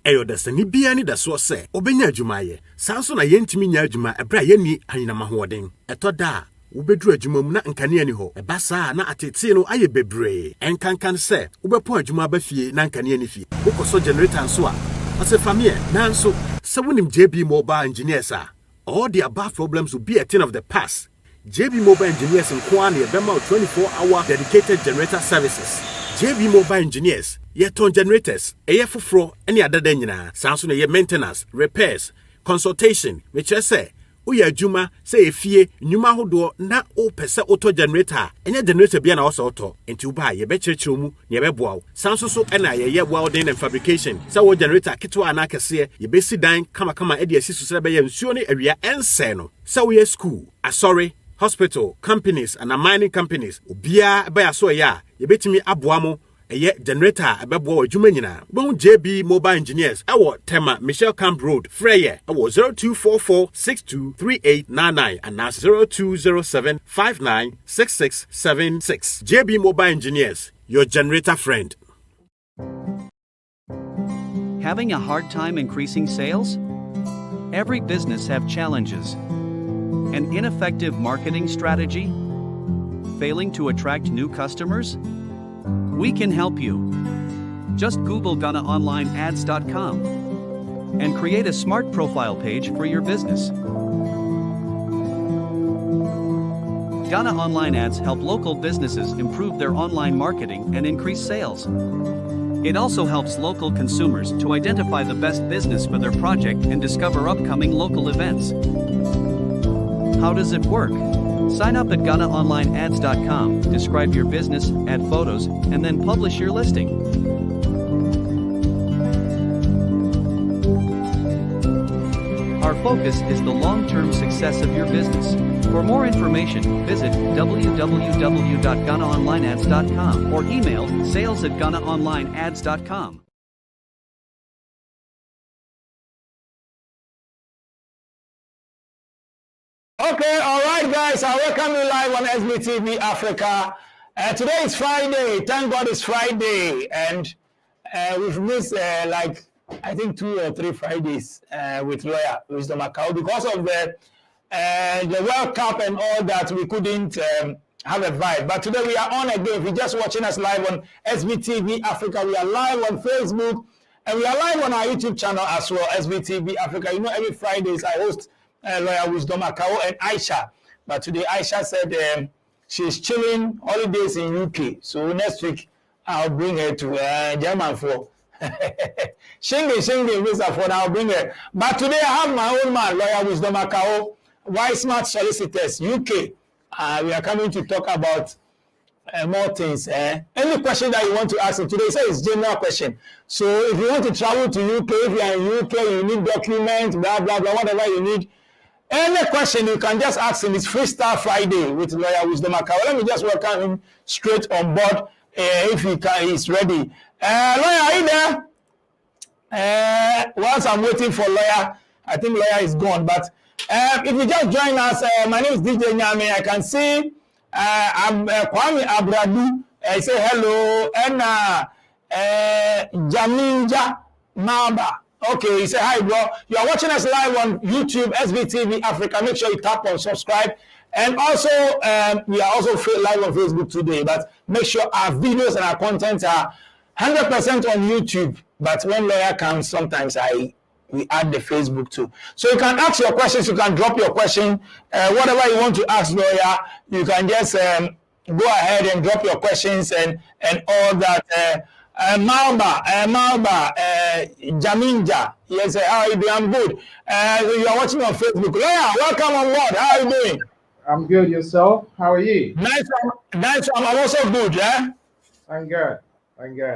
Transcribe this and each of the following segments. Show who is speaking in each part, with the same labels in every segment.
Speaker 1: Eyo da sani bia ni da so se obenya adwuma ye sanso na yentimi nya adwuma ebra yeni anyinama hoɔden etoda wobedru adwuma mu na nkane ani ho eba saa na atete no aye bebre enkankan se wobɛpɔ adwuma ba fie na nkane ani fie wokoso generator nso a ase famie nanso se wonim JB Mobile Engineers a all the above problems will be a thing of the past. JB Mobile Engineers in Kwan near Bema 24-hour dedicated generator services. JB Mobile Engineers, yeton generators, fufro, any other denina, Samsung ye maintenance, repairs, consultation, which I say, Uya Juma, say fie, Numa Hodo, na o pesa auto generator, any generator be an auto, and to buy ye betcha chumu, ye bebo, Samsung so and I ye welding and fabrication. So generator kitwa anakase, ye basi dine, kama edia sisu sebe and suni area and seno. So ye school, sorry. Hospital, companies, and mining companies. Ubia by a soya, ye bet me abuamo, a yet generator, a bebo, Jumanina. Bon JB Mobile Engineers, our Tema, Michelle Camp Road, Freya, our 0244 623899, and now 0207 596676. JB Mobile Engineers, your generator friend.
Speaker 2: Having a hard time increasing sales? Every business have challenges. An ineffective marketing strategy? Failing to attract new customers? We can help you. Just Google GhanaOnlineAds.com and create a smart profile page for your business. Ghana Online Ads help local businesses improve their online marketing and increase sales. It also helps local consumers to identify the best business for their project and discover upcoming local events. How does it work? Sign up at GhanaOnlineAds.com, describe your business, add photos, and then publish your listing. Our focus is the long-term success of your business. For more information, visit www.GhanaOnlineAds.com or email sales@GhanaOnlineAds.com.
Speaker 3: Okay, all right, guys. I welcome you live on SBTV Africa. Today is Friday. Thank God it's Friday, and we've missed I think 2 or 3 Fridays with Lawyer Wisdom Akao because of the World Cup and all that. We couldn't have a vibe, but today we are on again. If you're just watching us live on SBTV Africa, we are live on Facebook, and we are live on our YouTube channel as well, SBTV Africa. You know, every Fridays I host Lawyer Wisdom Akao and Aisha. But today Aisha said she's chilling holidays in UK. So next week I'll bring her to German for Shingi, Visa for I'll bring her. But today I have my own man, Lawyer Wisdom Akao, Wise Smart Solicitors, UK. We are coming to talk about more things. Any question that you want to ask him today, say it's general question. So if you want to travel to UK, if you are in UK, you need documents, blah, blah, blah, whatever you need. Any question you can just ask him. It's Freestyle Friday with Lawyer Wisdom Akao. Let me just welcome him straight on board if he can, he's ready. Lawyer, are you there? Whilst I'm waiting for Lawyer, I think Lawyer is gone. But if you just join us, my name is DJ Nyame. I can see I'm Kwame Abradu. I say hello. And Jaminja Mamba. Okay, he said, hi, bro. You are watching us live on YouTube, SBTV Africa. Make sure you tap on subscribe. And also, we are also live on Facebook today. But make sure our videos and our content are 100% on YouTube. But when Lawyer comes, sometimes we add the Facebook too. So you can ask your questions. You can drop your question. Whatever you want to ask Lawyer, you can just go ahead and drop your questions and all that. Malba, Jaminja. Yes, how are you doing? I'm good. You are watching on Facebook. Lawyer, welcome on board. How are you doing?
Speaker 4: I'm good. Yourself? How are you?
Speaker 3: Nice. I'm also good.
Speaker 4: I'm good.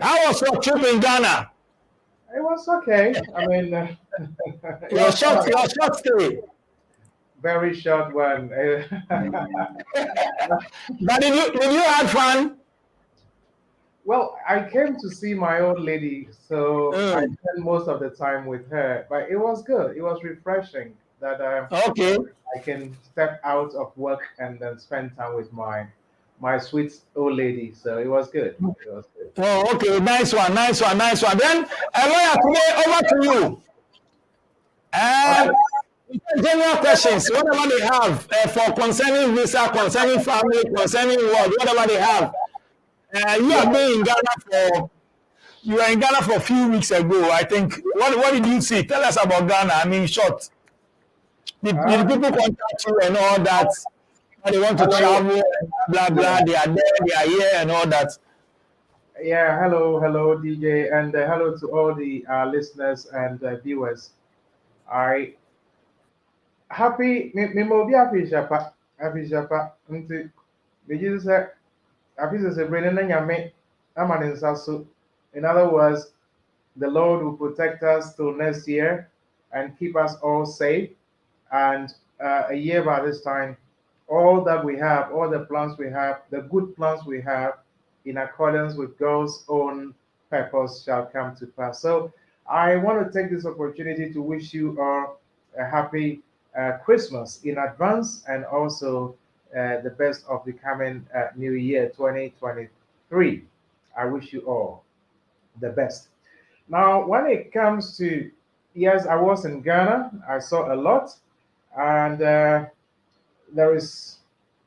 Speaker 3: How was your trip in Ghana?
Speaker 4: It was okay. I mean,
Speaker 3: your short stay.
Speaker 4: Very short one.
Speaker 3: But did you have fun?
Speaker 4: Well, I came to see my old lady, so I spent most of the time with her. But it was good. It was refreshing that
Speaker 3: okay.
Speaker 4: I can step out of work and then spend time with my my sweet old lady. So it was good. It was good.
Speaker 3: Oh, okay. Nice one. Nice one. Nice one. Then, lawyer, today over to you.
Speaker 4: Okay.
Speaker 3: General questions, whatever they have for concerning visa, concerning family, concerning work, whatever they have. You
Speaker 4: Yeah.
Speaker 3: have been in Ghana for you were in Ghana for a few weeks ago, I think. What did you see? Tell us about Ghana. I mean, short. Did
Speaker 4: Uh,
Speaker 3: people contact you and all that? They want to
Speaker 4: hello.
Speaker 3: travel, blah blah.
Speaker 4: Yeah.
Speaker 3: They are there, they are here, and all that.
Speaker 4: Yeah. Hello. Hello, DJ, and hello to all the listeners and viewers. I happy. Me mo bi happy japa. Happy japa. Nti. Me just say happy say bring na nyame. Ama ne nsa so. In other words, the Lord will protect us till next year and keep us all safe. And a year by this time, all that we have, all the plans we have, the good plans we have, in accordance with God's own purpose, shall come to pass. So I want to take this opportunity to wish you all a happy Christmas in advance and also the best of the coming new year 2023. I wish you all the best. Now, when it comes to, yes, I was in Ghana, I saw a lot, and there is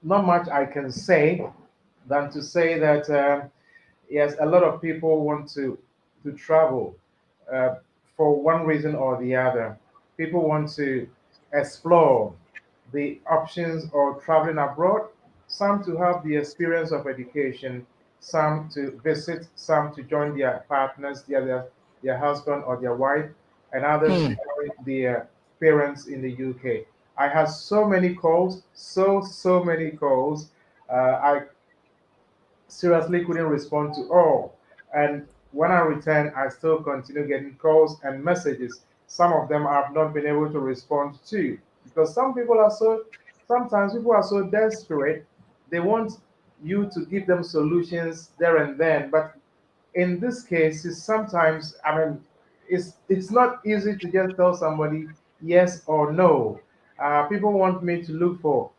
Speaker 4: not much I can say than to say that, yes, a lot of people want to travel uh, for one reason or the other. People want to explore the options of traveling abroad, some to have the experience of education, some to visit, some to join their partners, their husband or their wife, and others to
Speaker 3: Hmm.
Speaker 4: join their parents in the UK. I had so many calls, so many calls. I seriously couldn't respond to all. And when I returned, I still continue getting calls and messages. Some of them I've not been able to respond to because sometimes people are so desperate, they want you to give them solutions there and then. But in this case, it's sometimes, I mean, it's not easy to just tell somebody yes or no. People want me to look for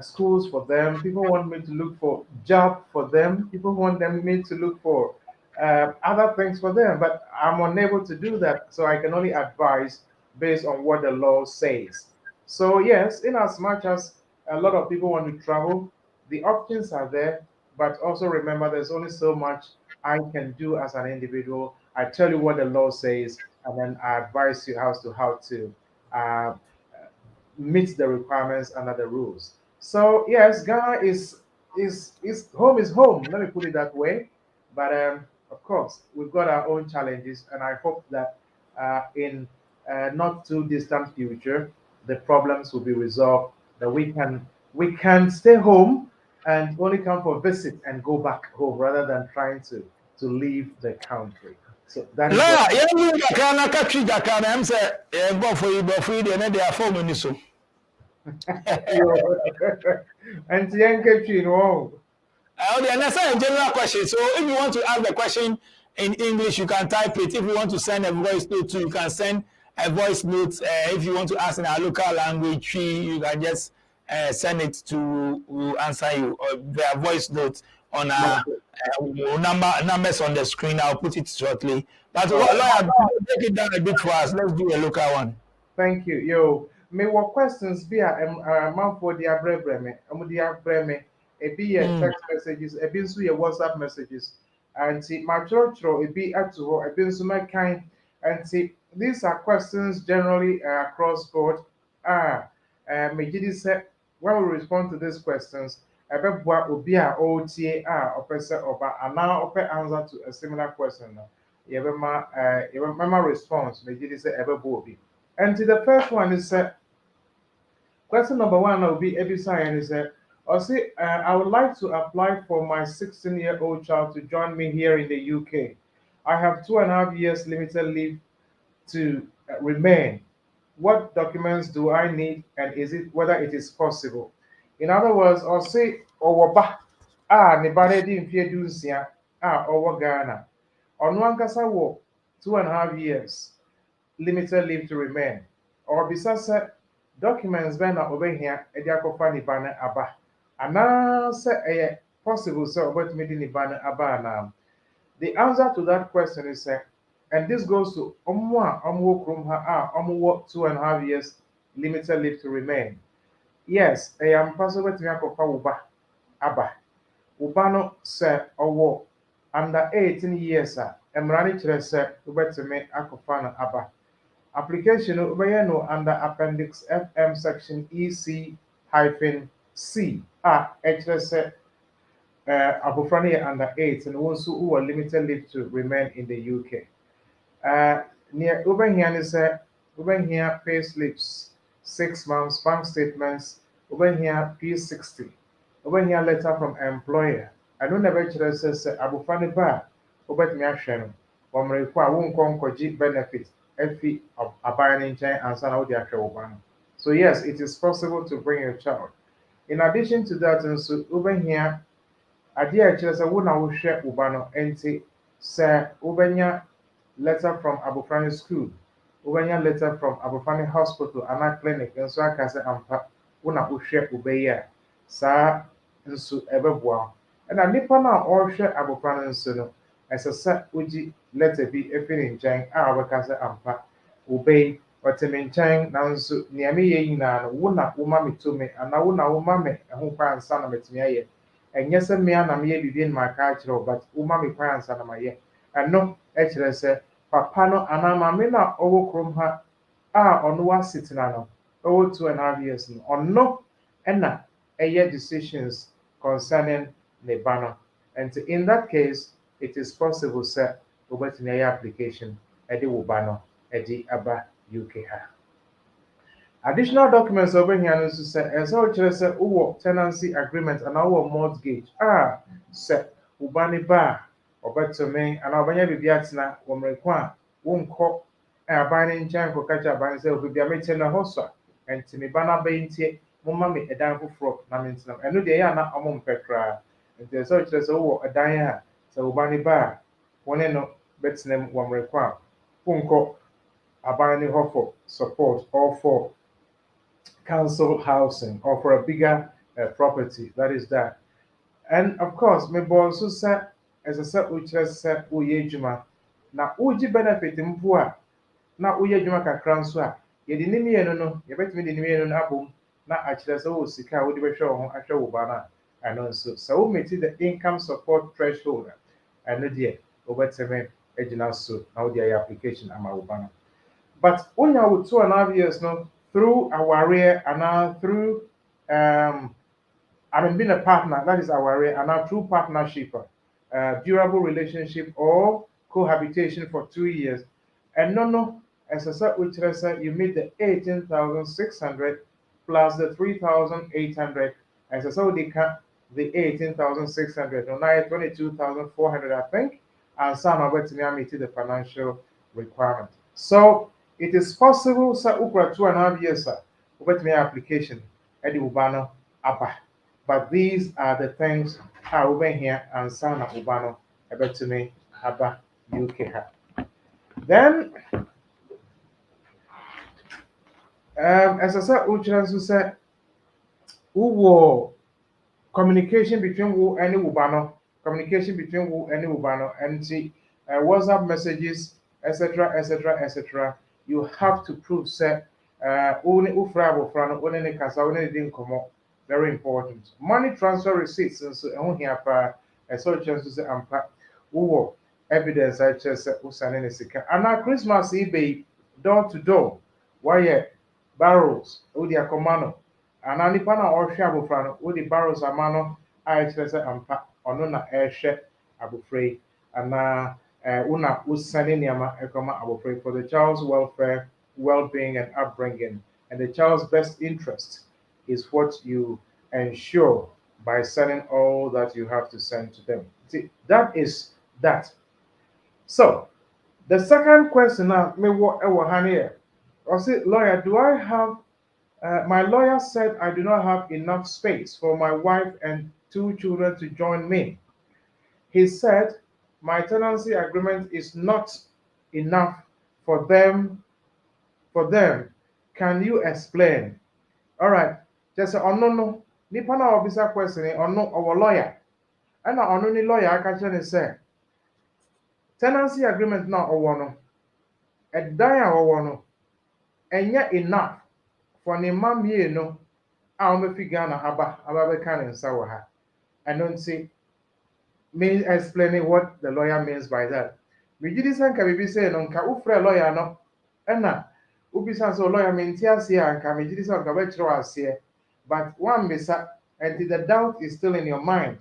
Speaker 4: schools for them. People want me to look for job for them. People want me to look for other things for them. But I'm unable to do that, so I can only advise based on what the law says. So yes, in as much as a lot of people want to travel, the options are there. But also remember, there's only so much I can do as an individual. I tell you what the law says, and then I advise you how to uh, meet the requirements under the rules. So yes, Ghana is home is home. Let me put it that way. But of course, we've got our own challenges, and I hope that in not too distant future, the problems will be resolved. That we can stay home and only come for visit and go back home rather than trying to leave the country. So that is what.
Speaker 3: Lawyer, you Jakana, na catch Jakana. I'm say, go for you, and they are forming so.
Speaker 4: And you know.
Speaker 3: The necessary general question. So if you want to ask the question in English, you can type it. If you want to send a voice note too, you can send a voice note. If you want to ask in our local language, you can just send it to we'll answer you or via voice note on our numbers on the screen. I'll put it shortly. But
Speaker 4: All right.
Speaker 3: lawyer, take it down a bit for us. Let's do a local one.
Speaker 4: Thank you. Yo, me what questions be a man for the abreme, the abreme, a be a
Speaker 3: Mm.
Speaker 4: text messages, a bin so your WhatsApp messages, and see my church a be at to a bin so my kind, and see these are questions generally across board. Ah, me did say when we respond to these questions, a bebwa will be a OTA or person or now open answer to a similar question. Yebema response, me did say ever be. And to the first one is question number one will be Ebisa and is I'll say I would like to apply for my 16-year-old child to join me here in the UK. I have 2.5 years limited leave to remain. What documents do I need and is it whether it is possible? In other words, I'll say Owoba ne bane di mfie dunsia owo Ghana. Ono ankasa wo 2.5 years limited leave to remain. Or bisa documents bɛn na ɔbɛhia ɛde akɔfa nipa no aba anaasɛ ɛyɛ possible so about meeting Ibana Abana? The answer to that question is and this goes to Omwa Krumha Omwa 2.5 years limited leave to remain. Yes, I am possible to make uba aba. Uba no se owo under 18 years emrani chere se ubetime akofa na aba. Application no ubeye no under appendix FM section EC hyphen C chere se abofra no yɛ under 8 and also who are limited leave to remain in the UK. Near over here is over here pay slips, 6 months bank statements, over here P60, over here letter from employer. I don't never says abufani bar, over me ashen, or require won't concogi benefit, FP of abiding chain and son out the So yes, it is possible to bring a child. In addition to that, and so over here, adeɛ a ɛkyerɛ sɛ wo na wohwɛ wo ba no nti sɛ wobɛnya letter from abofra no school wobɛnya letter from abofra no hospital anaa clinic nso aka sɛ ampa wo na wohwɛ wo ba yi a saa nso ɛbɛboa wo ɛna nipa no a ɔrehwɛ abofra no nso no ɛsɛ sɛ wogye letter bi afiri ne nkyɛn a wɔbɛka sɛ ampa wo ba yi ɔte me nkyɛn nanso nea meyɛ nyinaa no wo na woma me tumi anaa wo na woma me ɛho kwan ansa na matumi ayɛ ɛnyɛ sɛ mmea na meyɛ biribi no maka akyerɛ wo but woma me kwan ansa na mayɛ ɛno kyerɛ sɛ papa no anaa maame no a ɔwɔ kurom ha a ɔno wasetena no ɔwɔ 2.5 years no ɔno ɛna ɛyɛ decisions concerning ne ba no and in that case it is possible sɛ wobɛtumi ayɛ application ɛde wo ba no ɛde aba UK ha. Additional documents over here nso sɛ ɛsɛ ɔkyerɛ sɛ wowɔ tenancy agreement anaa wowɔ mortgage sɛ wo ba ne ba a ɔbɛtumi anaa ɔbɛnya biribi atena wɔ mmerɛ ko a wonkɔ aban ne nkyɛn nkɔka kyerɛ aban sɛ biribi a mete no hɔ so a ɛnti me ba no abɛyi ntie momma me ɛdan foforɔ na mentena ɛno deɛ ɛyɛ a na ɔmo mpɛ koraa nti ɛsɛ ɔkyerɛ sɛ wowɔ ɛdan a sɛ wo ba ne ba a wo ne no bɛtena mu wɔ mmerɛ ko a wonkɔ aban ne hɔ for support or for council housing or for a bigger property. That is that. And of course, me also say as I said, which has said, Uye Juma. Now, Uji benefit in poor. Now, Uye Juma can transfer. Ye didn't mean no, you bet me the new no album. Now, actually, so Sika would be show I show Bana. And also, so we see the income support threshold. And no dear, over 7 agent so now the application am Ubana. But when you with 2.5 years now, through our area and now through being a partner, that is our area, and now through partnership, durable relationship or cohabitation for 2 years. And no, as I said, which I said, you meet the 18,600 plus the 3,800. As I said, they can the 18,600, no, now 22,400, I think, and some of it may meet the financial requirement. So it is possible, sir, ukra 2.5 years, sir, with my application, Eddie Ubano, Abba. But these are the things I over here and Sana Ubano, about to me, Abba, UK. Then, as I said, Uchans who said, who were communication between who and Ubano, communication between who and Ubano, and see WhatsApp messages, etc., etc., etc. You have to prove say only ufrabo frano only kasa only didn't come up. Very important. Money transfer receipts and so on here pa a so chance to say ampa who evidence I just usane sika. And now Christmas eBay door to door. Why barrels odi akomano. And now nipa na or shabo frano odi barrels amano I just say ampa ono na ehwe abofrey and una usane niama ekoma abofrey for the child's welfare, well-being and upbringing, and the child's best interest is what you ensure by sending all that you have to send to them. See, that is that. So the second question now, me what here? I say, lawyer, do I have? My lawyer said I do not have enough space for my wife and 2 children to join me. He said my tenancy agreement is not enough for them. Can you explain? All right. Just say, oh no, no. Nipa na obisa question, or no, our lawyer. And only lawyer aka kyerɛ ne say tenancy agreement na ɔwɔ no ɛdan a ɔwɔ no ɛnyɛ enough for ne mma mmienu a wɔbɛfi Ghana aba bɛka ne nsa wɔ ha. Ɛno nti me explaining what the lawyer means by that. Megye di sɛ nka biribi sɛ no nka wofrɛ lawyer no ɛna wobisa sɛ lawyer mente aseɛ a nka megye di sɛ nka bɛkyerɛ aseɛ, but woammisa and the doubt is still in your mind,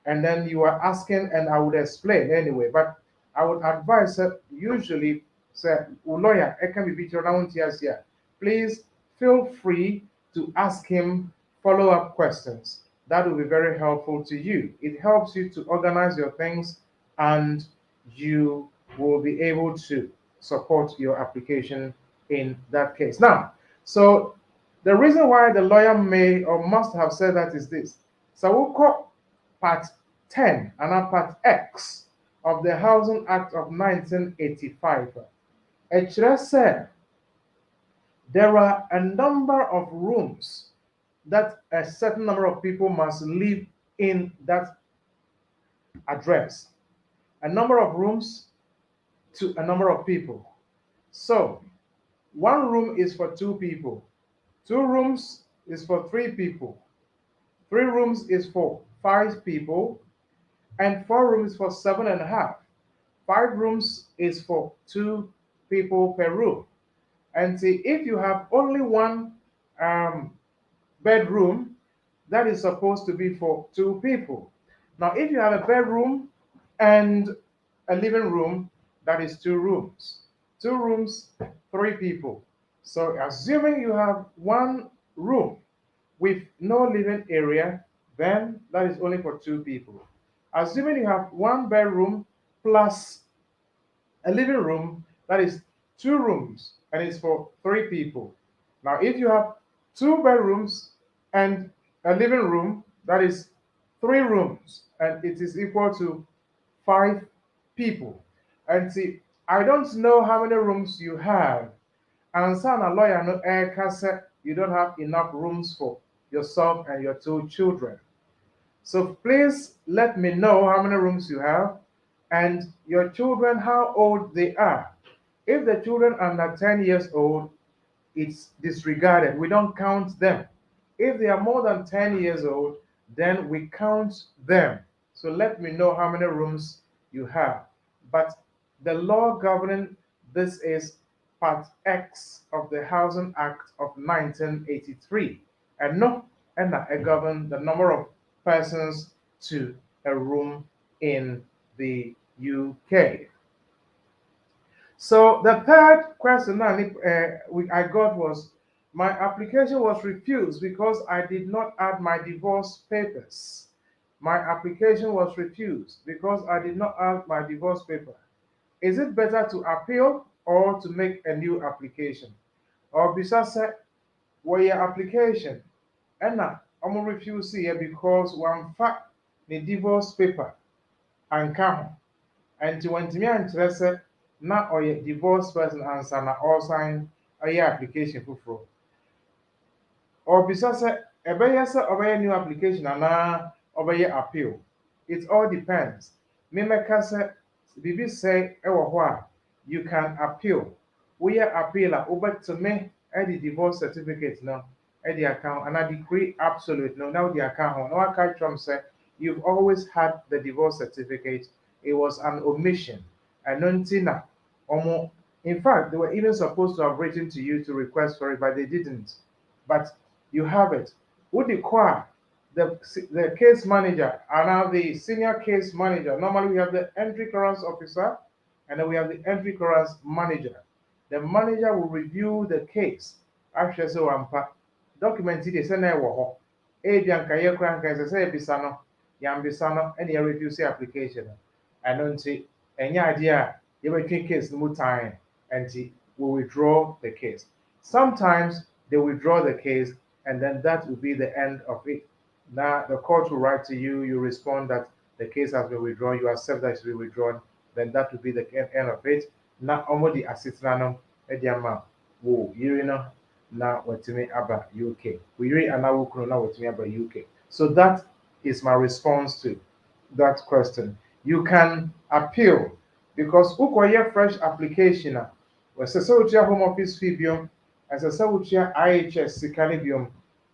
Speaker 4: and then you are asking and I would explain anyway, but I would advise that usually say lawyer can be better. Please feel free to ask him follow-up questions. That will be very helpful to you. It helps you to organize your things and you will be able to support your application in that case. Now, so the reason why the lawyer may or must have said that is this. So we'll call part 10 and part X of the Housing Act of 1985. It said there are a number of rooms that a certain number of people must live in that address. A number of rooms to a number of people. So, one room is for 2 people. 2 rooms is for 3 people. 3 rooms is for 5 people. And 4 rooms for 7.5. 5 rooms is for 2 people per room. And see, if you have only one bedroom, that is supposed to be for 2 people. Now, if you have a bedroom and a living room, that is 2 rooms. 2 rooms, 3 people. So, assuming you have 1 room with no living area, then that is only for 2 people. Assuming you have 1 bedroom plus a living room, that is 2 rooms, and it's for 3 people. Now, if you have 2 bedrooms and a living room, that is 3 rooms, and it is equal to 5 people. And see, I don't know how many rooms you have. And son, a lawyer, no air you don't have enough rooms for yourself and your 2 children. So please let me know how many rooms you have and your children, how old they are. If the children are under 10 years old, it's disregarded. We don't count them. If they are more than 10 years old, then we count them. So let me know how many rooms you have. But the law governing this is Part X of the Housing Act of 1983. And no, and it governs the number of persons to a room in the UK. So the third question I got was, my application was refused because I did not add my divorce papers. My application was refused because I did not add my divorce paper. Is it better to appeal or to make a new application? Or besides, your application, and now I'm refuse here because one fact the divorce paper and come and to want me interested na ɔyɛ divorce person ansa na ɔsan ɔyɛ application foforɔ. Ɔbisa sɛ ɛbɛyɛ sɛ ɔbɛyɛ new application anaa ɔbɛyɛ appeal. It all depends. Memɛka sɛ biribi sɛ ɛwɔ hɔ a you can appeal. Woyɛ appeal a wobɛtumi ɛde divorce certificate no ɛde account and a decree absolute no now the account ho na waka kyerɛm sɛ you've always had the divorce certificate. It was an omission. And nontina, in fact, they were even supposed to have written to you to request for it, but they didn't. But you have it. Would require the case manager and now the senior case manager. Normally, we have the entry clearance officer and then we have the entry clearance manager. The manager will review the case. Actually, so document they send a wo. Bianca Yakranka say Bisano, Yambisano, and you refuse the application. I don't see any idea you will take case no time and will withdraw the case. Sometimes they withdraw the case and then that will be the end of it. Now the court will write to you, you respond that the case has been withdrawn, you accept that it will be withdrawn, then that will be the end of it. Now almost the assistant ediama wo yirina na watimi aba UK. We read and now now watimi aba UK. So that is my response to that question. You can appeal because ukoye fresh application a wese se utua home office fee biom, ese se utua IHS sikani biom,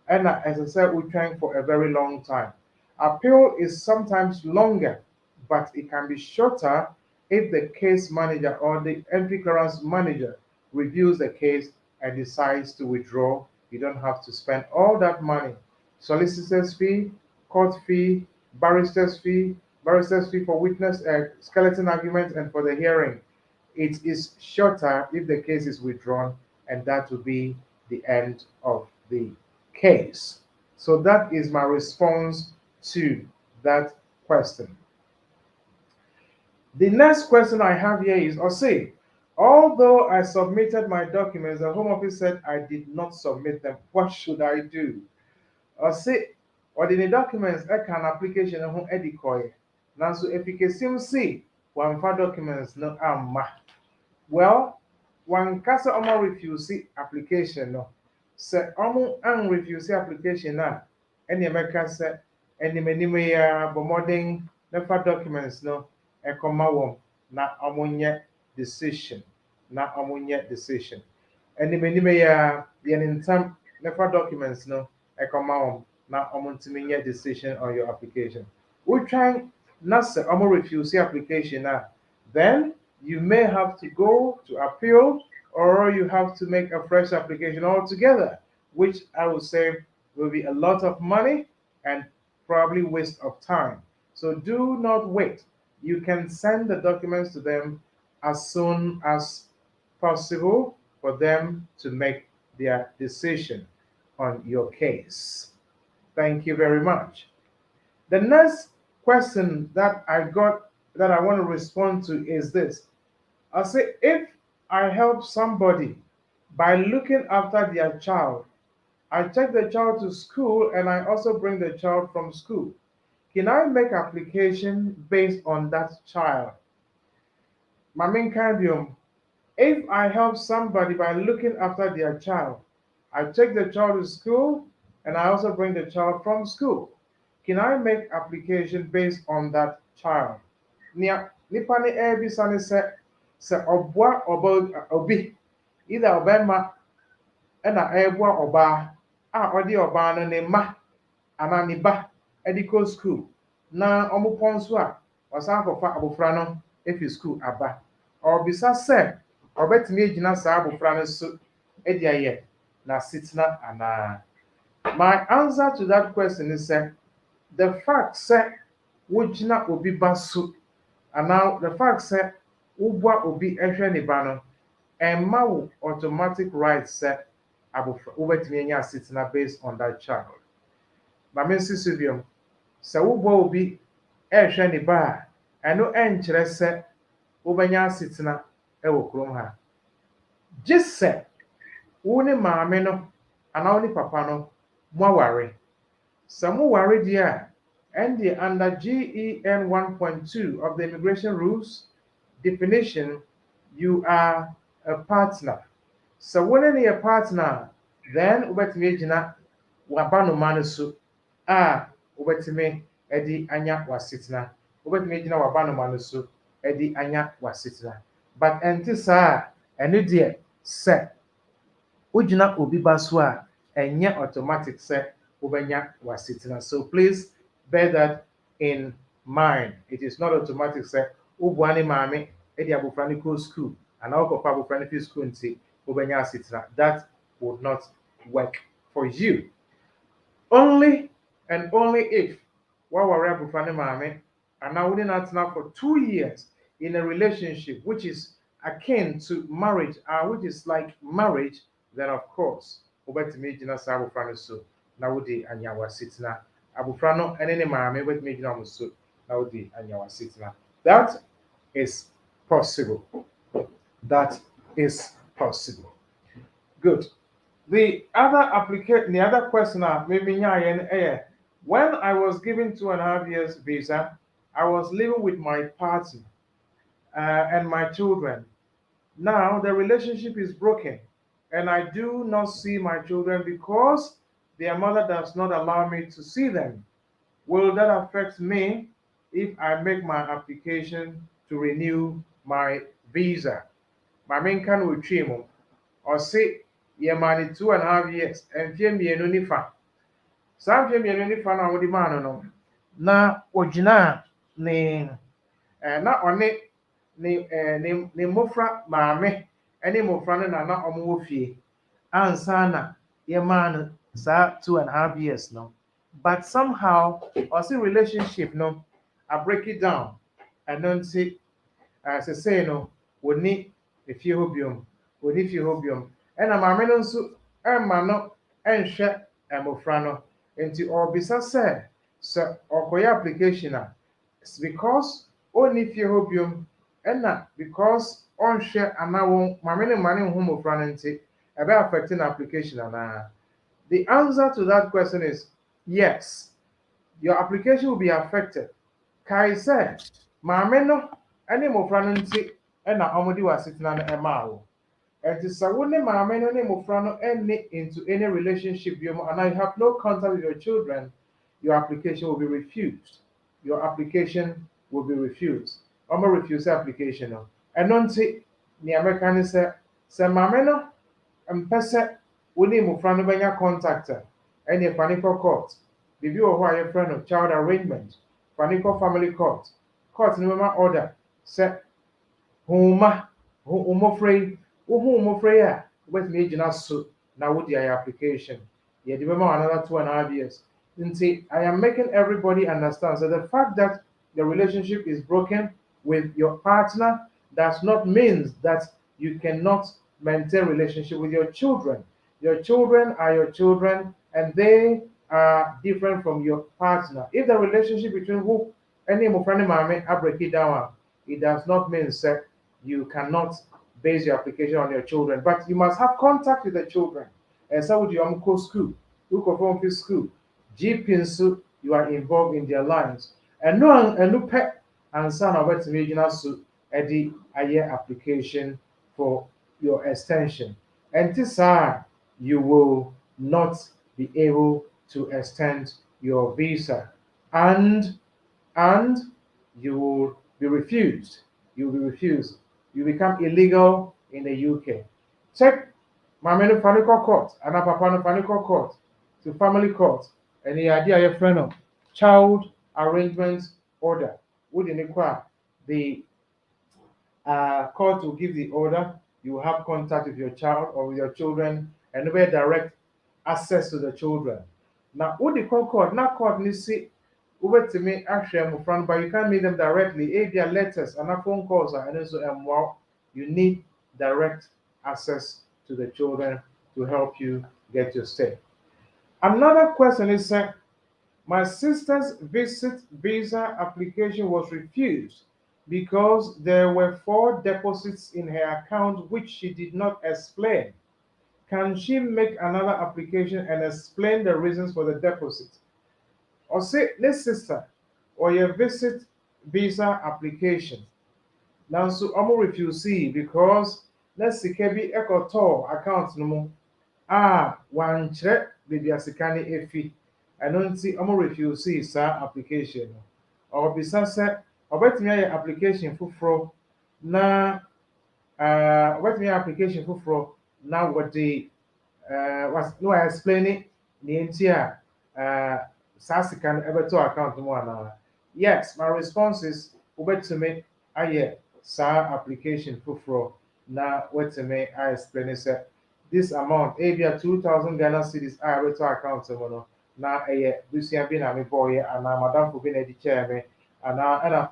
Speaker 4: and ese se utwan for a very long time. Appeal is sometimes longer, but it can be shorter if the case manager or the entry clearance manager reviews the case and decides to withdraw. You don't have to spend all that money. Solicitor's fee, court fee, barrister's fee for witness, skeleton argument, and for the hearing. It is shorter if the case is withdrawn, and that will be the end of the case. So that is my response to that question. The next question I have here is, say, although I submitted my documents, the Home Office said I did not submit them. What should I do? Say, or the documents an application ho edi koye. Nanso efikesim si wamfa documents no amma. Well, one kasa omo refuse application no. Se omo an refuse application na ene emeka se enime ya bomoding nefa documents no ekoma wom na omo nye decision na omo nye decision. Enime ya yenintam nefa documents no ekoma wom na omo ntimi nye decision on your application. We try not say omo refuse application na, then you may have to go to appeal or you have to make a fresh application altogether, which I would say will be a lot of money and probably waste of time. So do not wait. You can send the documents to them as soon as possible for them to make their decision on your case. Thank you very much. The next question that I got that I want to respond to is this. I say, if I help somebody by looking after their child, I take the child to school and I also bring the child from school. Can I make application based on that child? Mamin Kandium, if I help somebody by looking after their child, I take the child to school and I also bring the child from school. Can I make application based on that child? Nipa ni ebisa ne se obwa obi either obema na ebwa oba a odi oba no ne ma ana ne ba edico school na omupon so a wasan kofa abofra no efi school aba obisa se obetimi agina sa abofra no so edi aye na sitna ana. My answer to that question is the fact say wogina obi basu and now the fact say ubwa obi ehwe ne ba no emma wo automatic right say abofra ubetimi anya sitna based on that child. Ba me sisibium say ubwa obi ehwe ne ba eno enkyere say ubenya sitna ewo krom ha. Just say wo ne maame no ana wo ne papa no mo aware. Some worry dear, and the under GEN 1.2 of the immigration rules definition, you are a partner. So when you're a partner, then ubetime jina wabano manusu ubetime edi anya wasitna. Ubetime jina wabano manusu edi anya wasitna. But entisa eni dear se ujina obi baswa enye automatic se ubenya wasitna. So please bear that in mind. It is not automatic say ubwani mami edi abufrani ko school and now papa abufrani fi school nti ubenya wasitna. That would not work for you. Only and only if waware abufrani mami and now we not now for 2 years in a relationship which is akin to marriage, which is like marriage, then of course ubetimi jina sa abufrani so na wodi anyawa sitna abufra no ene ne maame wetime gina mo so na wodi anyawa sitna. That is possible. That is possible. Good. The other question maybe when I was given 2.5 years visa, I was living with my partner and my children. Now the relationship is broken and I do not see my children because their mother does not allow me to see them. Will that affect me if I make my application to renew my visa. My main can will trim or say, ye money 2.5 years, and fear me and only fan. Some fear me and only fan on the man no. Na ojina ne na one ne mmɔfra maame ne mmɔfra no na wɔwɔ fie ansa na yɛmaa no saa 2.5 years no, but somehow ɔsi relationship no I break it down ɛno nti sesei no wɔni efie hɔ biom wɔni fie hɔ biom ɛna maame no nso ɛmma no ɛnhwɛ mmɔfra no nti ɔrebisa sɛ ɔkɔyɛ application a because ɔnni fie hɔ biom ɛna because ɔnhwɛ anaa wɔn maame ne mma ne nhu mmɔfra no nti ɛbɛ affect the application anaa. The answer to that question is yes. Your application will be affected. Kai said, maame no ne mmɔfra no nti ɛna wɔde wɔ asetena no ɛmaa wo. Ɛnti sɛ wo ne maame no ne mmɔfra no ɛnni into any relationship biom and you have no contact with your children, your application will be refused. Your application will be refused. Wɔn refuse application no. Ɛno nti nea mɛka ne sɛ maame no mpɛ sɛ wo ne mmɔfra no bɛnya contact a ɛne fa ne kɔ court. Biribi wɔ hɔ a yɛfrɛ no child arrangement. Fa ne kɔ family court. Court no bɛma order sɛ nhoma mmɔfra yi wohu mmɔfra yi a wobɛtumi agyina so na wode ayɛ application. Yɛde bɛma wo another 2.5 years. Nti I am making everybody understand so the fact that the relationship is broken with your partner does not mean that you cannot maintain relationship with your children. Your children are your children and they are different from your partner. If the relationship between who any mufrani mame I break it down, it does not mean that you cannot base your application on your children, but you must have contact with the children. And so with your uncle school, Uko school, GP, you are involved in their lives. And no and no pet and son of it regional suit Eddie a year application for your extension. And this you will not be able to extend your visa and you will be refused. You will be refused. You become illegal in the UK. Check Mama no Panico Court and Papa no Panico Court to family court and the idea your friend of child arrangement order. Wouldn't require the court will give the order. You will have contact with your child or with your children and no direct access to the children. Now, what the court, not court, you see, over to me, actually, front, but you can't meet them directly. If their letters and not phone calls, and also, you need direct access to the children to help you get your stay. Another question is, my sister's visa application was refused because there were 4 deposits in her account which she did not explain. Can she make another application and explain the reasons for the deposit? Or say, let's sister, or your visa application. Now, so I'm refusee because let's see, Kebi Ekoto account no more. One check, baby, asikani efi. I don't see I'm refusee, sir, application. Or besides, or bet me application for na bet me application for now what the was no I explain it the entire Sasikan ever to account one. Yes, my response is ubet to me sa application for now what to me I explain it this amount maybe 2,000 Ghana cedis I ever to account one now Lucian bin a me boy and madam for being a chair me and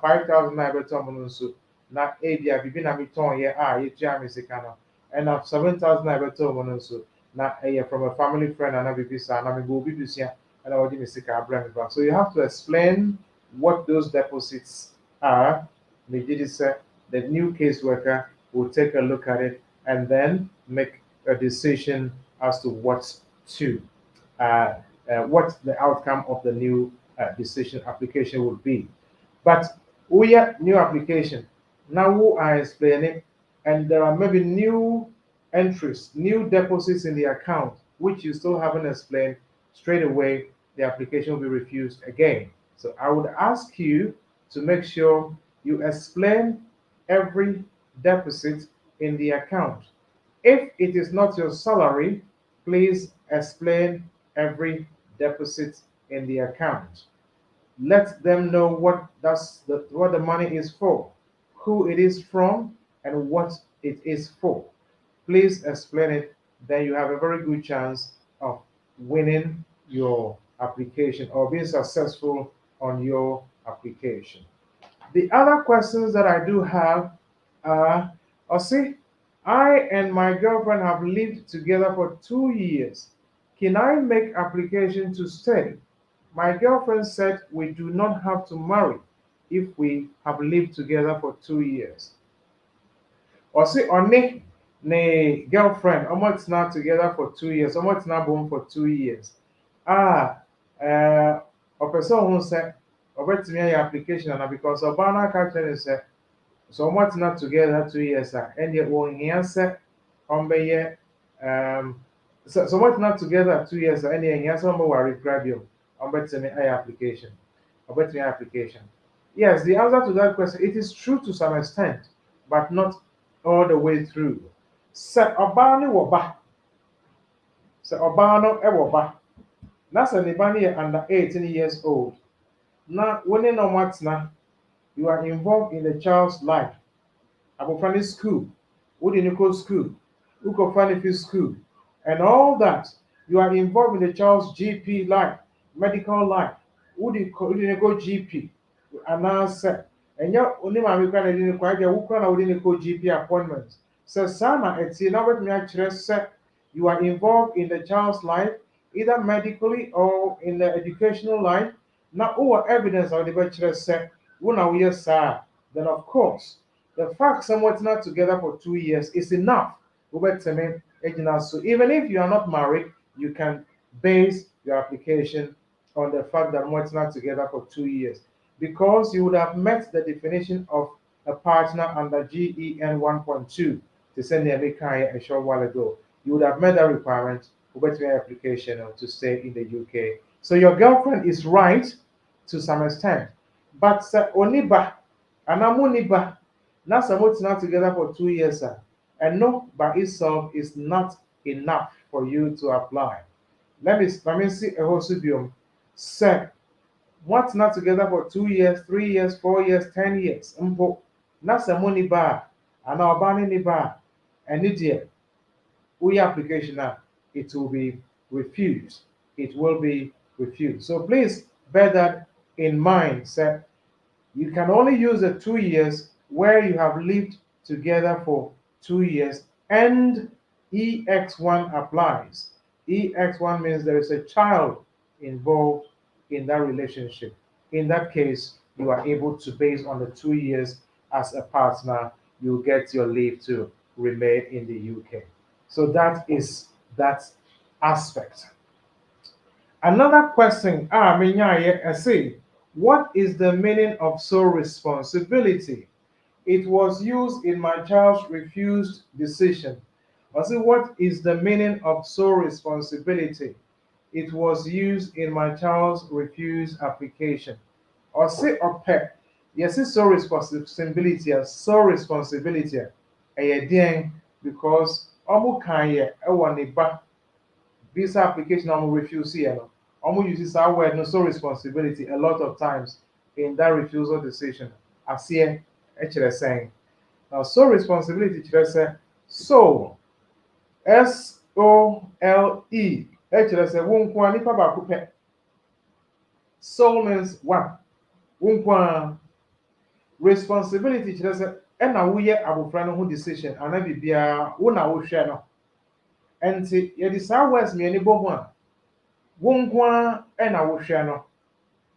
Speaker 4: 5,000 I ever to so na ebia bibi na meton ye ye tua me sika no and 7,000 I beto mo no so na from a family friend and bibi sa na me go bibi sia and I would me sika abra me back. So you have to explain what those deposits are. Me did say the new caseworker will take a look at it and then make a decision as to what the outcome of the new decision application would be. But we are new application. Now who I explain it, and there are maybe new entries, new deposits in the account, which you still haven't explained, straight away the application will be refused again. So I would ask you to make sure you explain every deposit in the account. If it is not your salary, please explain every deposit in the account. Let them know what the money is for, who it is from, and what it is for. Please explain it, then you have a very good chance of winning your application or being successful on your application. The other questions that I do have are, see, I and my girlfriend have lived together for 2 years. Can I make application to stay? My girlfriend said we do not have to marry if we have lived together for 2 years. Ɔse ɔne ne girlfriend ɔmo tena together for 2 years, ɔmo tena bom for 2 years. Ɔpɛ sɛ ɔho sɛ ɔbɛtumi ayɛ application ana because ɔbaa no aka kyerɛ ne sɛ sɛ ɔmo tena together 2 years ɛnneɛ wɔnhia sɛ ɔmbɛyɛ sɛ ɔmo tena together 2 years ɛnneɛ ɛhia sɛ ɔmbɛware kora bio, ɔbɛtumi ayɛ application. Ɔbɛtumi ayɛ application. Yes, the answer to that question, it is true to some extent, but not all the way through. Sɛ ɔbaa no wɔ ba, sɛ ɔbaa no ɛwɔ ba, na sɛ ne ba no yɛ under 18 years old, na wo ne no mo atena, you are involved in the child's life. Abɔfra ne school, wode ne kɔ school, wokɔfa ne fi school, and all that. You are involved in the child's GP life, medical life, wode ne kɔ GP, anaasɛ ɛnyɛ oni maame kora na ɛde ne kɔ agya wo kora na wode ne kɔ GP appointment. Sɛ saa na ɛtie na wobɛtumi akyerɛ sɛ you are involved in the child's life, either medically or in the educational life, na wowɔ evidence a wode bɛkyerɛ sɛ wo na woyɛ saa, then of course the fact sɛ moatena together for 2 years is enough. Wobɛtumi agyina so. Even if you are not married, you can base your application on the fact that moatena together for 2 years, because you would have met the definition of a partner under GEN 1.2 to send the American a short while ago. You would have met that requirement with your application to stay in the UK. So your girlfriend is right to some extent, but oniba anamuniba na samotina together for 2 years, and no by itself is not enough for you to apply. Let me see a whole subium. Say what's not together for 2 years, 3 years, 4 years, 10 years. Mpo na samoni ba ana obani ni ba and idiot. We application now, it will be refused. It will be refused. So please bear that in mind, sir. You can only use the 2 years where you have lived together for 2 years and EX1 applies. EX1 means there is a child involved in that relationship. In that case, you are able to, based on the 2 years as a partner, you get your leave to remain in the UK. So that is that aspect. Another question, I say, what is the meaning of sole responsibility? It was used in my child's refused decision. I say, what is the meaning of sole responsibility? It was used in my child's refused application. Or say, or pet, yes, it's sole responsibility, because omu kanye ewaniba visa application omu refuse here. Omu uses our word no sole responsibility a lot of times in that refusal decision. As here, actually saying, now sole responsibility, say sole, SOLE. Actually, say wunkwa nipa baako pɛ. Sole means one. Wunkwa. Responsibility kyerɛ sɛ ɛna woyɛ abofra no ho decision ana bibia wo na wohwɛ no. Enti yɛde saa words mmienu bɔ ho a wunkwa ɛna wohwɛ no.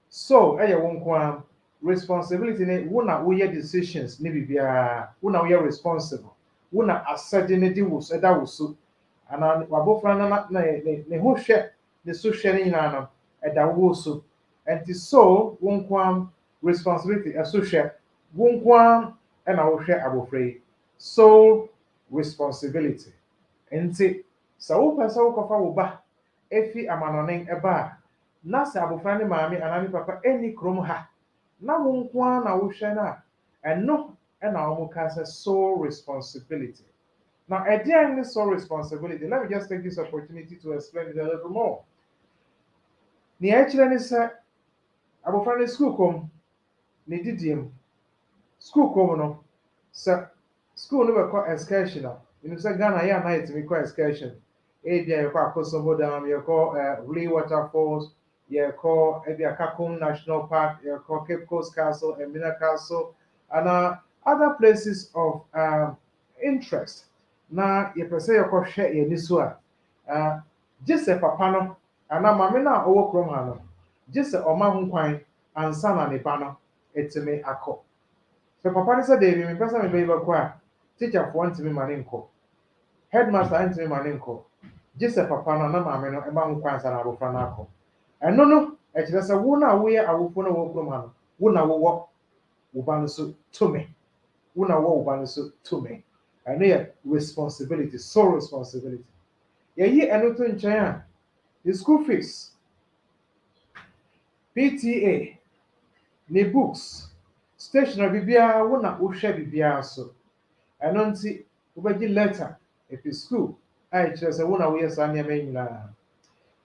Speaker 4: So ɛyɛ wunkwa. Responsibility ne wo na woyɛ decisions ne bibia wo na woyɛ responsible. Wo na asɛde ne di wo so ɛda wo so. Ana wabofra no na ne ho hwɛ ne so hwɛ ne nyinaa no ɛda wo so. Enti so wunkwa responsibility ɛso hwɛ wunkwa ɛna wohwɛ abofra yi. Sole responsibility. Enti sɛ wopɛ sɛ wokɔfa wo ba efi amanonen ɛba a na sɛ abofra ne maame anaa ne papa ɛni kurom ha na wo nko ara na wohwɛ na ɛno ɛna wɔn ka sɛ sole responsibility. Now, again, this sole responsibility. Let me just take this opportunity to explain it a little more. Ni actually ni sɛ abɔfra ne school kom ne didie mu school kom no sɛ school no bɛkɔ excursion a ɛnu sɛ Ghana yɛ anan yɛtumi kɔ excursion ebi a yɛkɔ Akosombo Dam yɛkɔ Lee Waterfalls yɛkɔ ebi Akakum National Park yɛkɔ Cape Coast Castle Emina Castle and other places of interest. Na yɛpɛ sɛ yɛkɔhwɛ yɛni so a gye sɛ papa no anaa maame no a ɔwɔ kurom ha no gye sɛ ɔma ho kwan ansa na ne ba no etumi akɔ. Sɛ papa no sɛ deebi mepɛ sɛ mebɛyi bɛkɔ a teacherfoɔ ntumi ma ne nkɔ headmaster ntumi ma ne nkɔ gye sɛ papa no na maame no ɛma ho kwan ansa na abɔfra no akɔ. Ɛno no ɛkyerɛ sɛ wo na woyɛ awofo no wɔ kurom ha no wo na wowɔ wo ba no so tumi wo na wowɔ wo ba no so tumi. And yɛ responsibility, sole responsibility. Yɛyi ɛno to nkyɛn a the school fees, PTA, ne books, stationery bibiara wo na wohwɛ bibiara so. Ɛno nti wobɛgye letter efi school a ɛkyerɛ sɛ wo na woyɛ saa nneɛma nyinaa.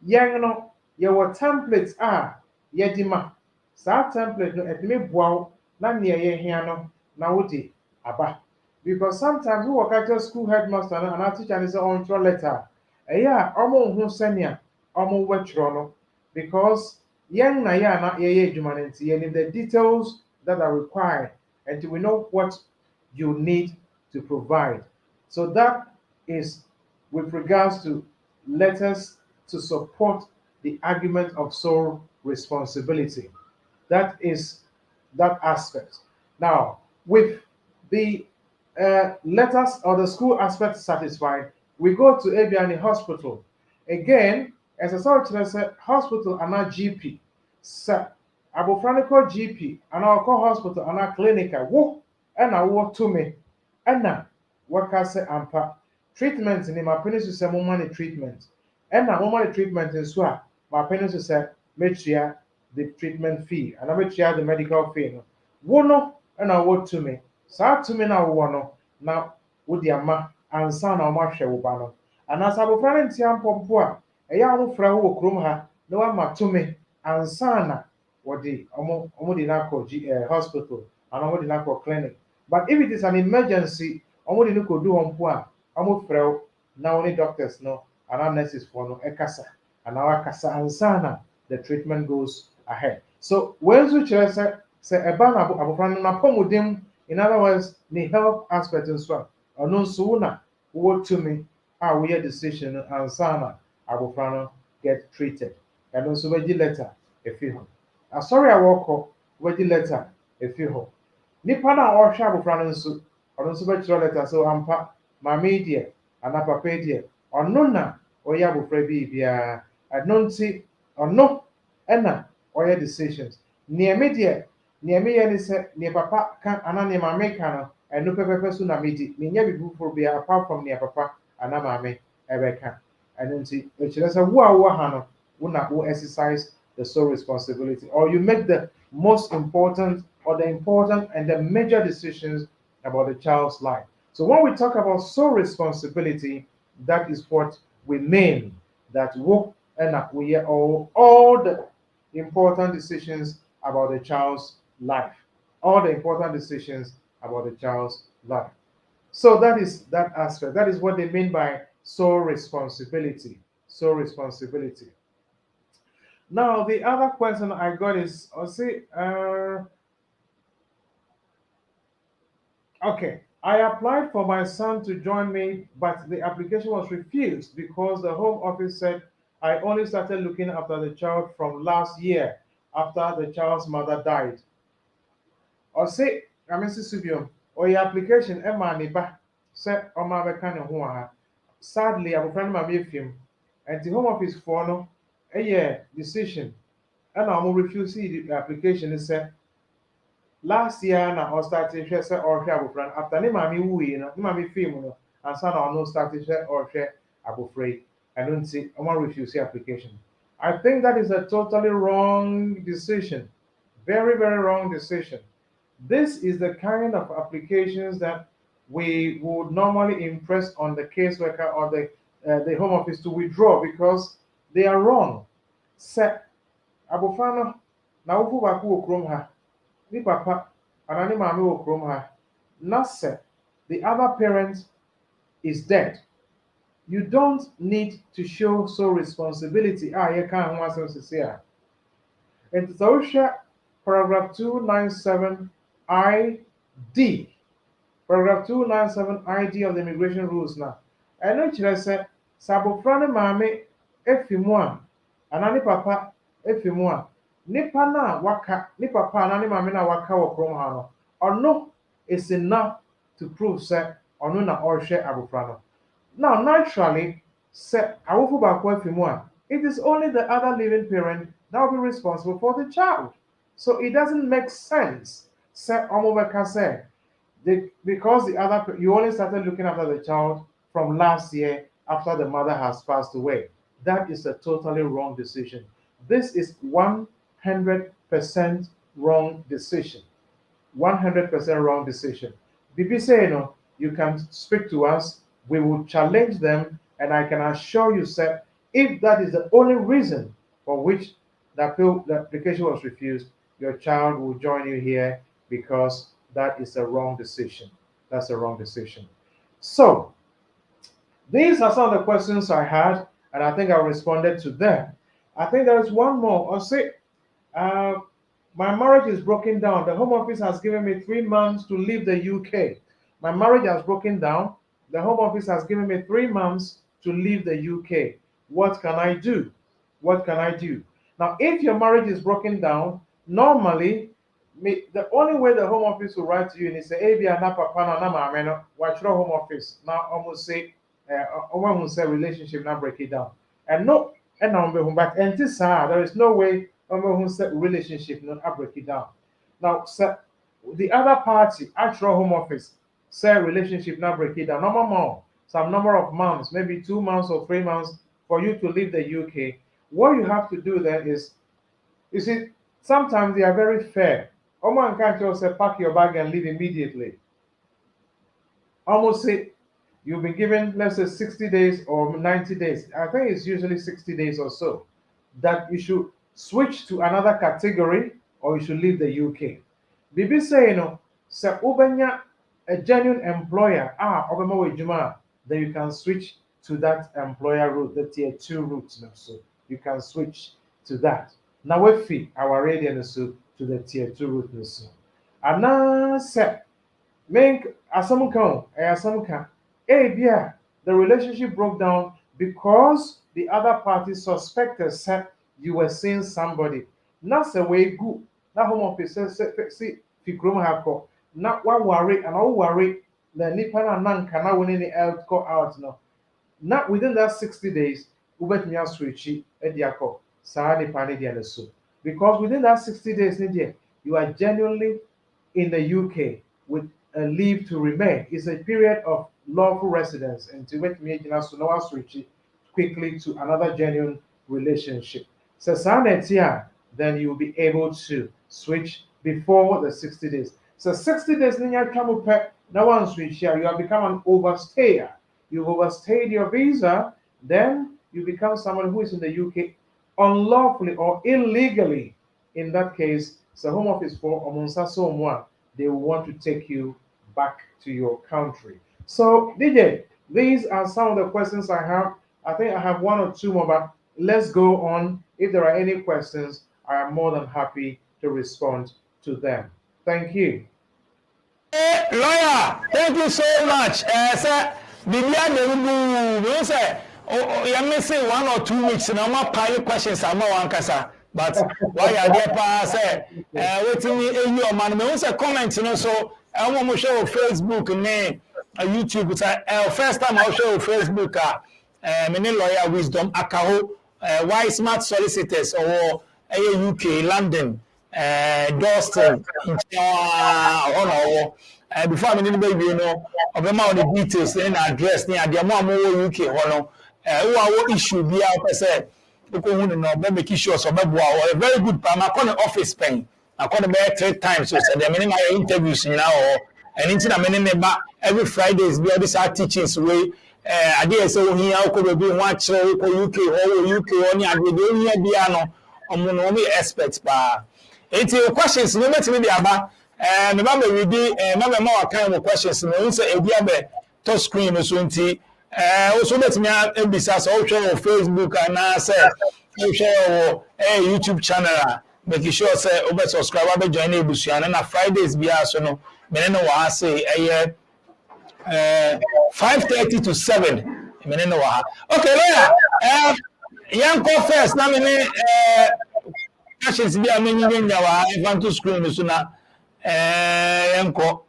Speaker 4: Yɛn no yɛwɔ template a yɛde ma saa template no ɛtumi boa wo na nea yɛhia no na wode aba. Because sometimes we work at a school headmaster and our teacher is on your letter. Yeah, almost who senior, almost wetchrono. Because young na ya na ye humanity and in the details that are required, and we know what you need to provide. So that is with regards to letters to support the argument of sole responsibility. That is that aspect. Now, with the letters or the school aspect satisfied, we go to Abiani Hospital. Again, as a sort of hospital and not GP. Sir, Abofranico GP and our hospital and our clinic. Wo and I walk to me. And now, what can say ampa treatment in my penis to say more money treatment. And now, more money treatment in Swa, my penis to say, make sure the treatment fee and I make sure the medical fee. Wono and I walk to me. Saa tumi na wowɔ no na wode ama ansa na ɔmo ahwɛ wo ba no anaasɛ abɔfra no ntia mpɔmpo a ɛyɛ a wofra wo wɔ kurom ha na wama tumi ansa na wɔde ɔmo de no akɔ hospital and ɔmo de no akɔ clinic. But if it is an emergency ɔmo de no kɔdu hɔ mpo a ɔmo frɛ wo na wo ne doctors no anaa nurses foɔ no ɛkasa anaa wakasa ansa na the treatment goes ahead. So wɔn nso kyerɛ sɛ ɛba na abɔfra no n'apɔmuden. In other words, the health aspect as well. Or no sooner what to me, how we decision and sana abofrano get treated. And also we letter if you ho. Sorry I walk up we letter if you ho. Nipa na or sha abofrano so or also we letter so ampa my media and papa dia or no na or ya abofra bia I don't see or no ena or your decisions. Near media nea meyɛ ne sɛ nea papa ka anaa nea maame ka no ɛno pɛpɛpɛ so na medi menya bibi foforɔ bi apart from nea papa anaa maame ɛbɛka ɛno nti ɛkyerɛ sɛ wo a wowɔ ha no wo na wo exercise the sole responsibility or you make the most important or the important and the major decisions about the child's life. So when we talk about sole responsibility, that is what we mean, that wo ɛna woyɛ all the important decisions about the child's life. All the important decisions about the child's life. So that is that aspect. That is what they mean by sole responsibility. Sole responsibility. Now, the other question I got is, okay, I applied for my son to join me, but the application was refused because the Home Office said I only started looking after the child from last year after the child's mother died. Or say, I mean, Subium, or your application, Emma Niba, said, or my kind of sadly, I will find my film, and the Home Office for a year decision, and I will refuse the application. Is said last year, na I started share or share friend after the mammy wooing, mammy film, and son or no started share or share abufraid. I don't see, I want refuse the application. I think that is a totally wrong decision Very, very wrong decision. This is the kind of applications that we would normally impress on the caseworker or the home office to withdraw because they are wrong. Se abofano na wofu ba ko okrom ha ni papa anani maame okrom ha na se the other parent is dead. You don't need to show so responsibility. You can't want to say. And so paragraph 297 ID. Paragraph 297 ID of the immigration rules now. I know you say sabofrane mame efimwa anani papa efimwa nipa na waka ni papa anani mame na waka wo krom ha no ono is enough to prove say ono na ohwe abofrano. Now naturally say awofo ba ko efimwa it is only the other living parent that will be responsible for the child. So it doesn't make sense say omobeka say because the other you only started looking after the child from last year after the mother has passed away. That is a totally wrong decision. This is 100% wrong decision. 100% wrong decision. Bibi say, you can speak to us, we will challenge them, and I can assure you, sir, if that is the only reason for which the application was refused, your child will join you here because that is a wrong decision. That's a wrong decision. So, these are some of the questions I had, and I think I responded to them. I think there is one more. I'll say, my marriage is broken down. The Home Office has given me 3 months to leave the UK. My marriage has broken down. The Home Office has given me 3 months to leave the UK. What can I do? What can I do? Now, if your marriage is broken down, normally, the only way the Home Office will write to you is say, "Hey, na papa na mama no, watch your Home Office." Now, almost say, almost say relationship now break it down. And no, and now but and this there is no way almost say relationship not break it down. Now, the other party, actual Home Office, say relationship now break it down. No more, some number of months, maybe 2 months or 3 months for you to leave the UK. What you have to do then is, you see, sometimes they are very fair. Almost can't just say pack your bag and leave immediately. Almost say you've been given, let's say, 60 days or 90 days. I think it's usually 60 days or so that you should switch to another category or you should leave the UK. Bibi say, say ubenya a genuine employer, then you can switch to that employer route, the tier 2 route. So you can switch to that. Now we fit our radius to the tier 2 route. So and now say make some the relationship broke down because the other party suspected said you were seeing somebody. That's the way good. That Home Office says, see, Fikrum Hako. Not one worry and all worry. The Nipan and Nan cannot win any else go out now. Not within that 60 days, Ubet Mia Switchy, Ediako, Sahani Panidi so. Because within that 60 days, Nidia, you are genuinely in the UK with a leave to remain. It's a period of lawful residence and to make me switch quickly to another genuine relationship. So then you will be able to switch before the 60 days. So 60 days now one switch here, you have become an overstayer. You've overstayed your visa, then you become someone who is in the UK unlawfully or illegally. In that case, the Home Office for Omonsa Somwa, they will want to take you back to your country. So, DJ, these are some of the questions I have. I think I have 1 or 2 more, but let's go on. If there are any questions, I am more than happy to respond to them. Thank you.
Speaker 3: Hey, lawyer, thank you so much. Sir, you're missing 1 or 2 weeks. No more pilot questions. I'm not but why are there? Say, waiting your man. Me also comment, so I want to show Facebook name, YouTube. First time I'll show Facebook. Many lawyer wisdom akaho. Why smart solicitors or UK London, Doston, before I mean baby, of the amount of details and address near the amount UK who are issue be out said. Make sure so a very good time. I call office pen. I call the 3 times. So said, I mean, my interviews now, and into the minute every Fridays, we have this art teachings way. I did so here, I could be watch UK or UK on the piano on Monomi experts. It's your questions, no matter me about. And remember, we did remember more kind of questions. No, say a dear touch screen or something. Also, let me have a business also on Facebook and I say, share YouTube channel. Make sure say over subscribe over join ebusuan na Fridays bia so no me ne wa say 5:30 to 7 me ne wa. Okay, Lawyer, young go first na me ne questions bia me nya wa if to screen so na yanko.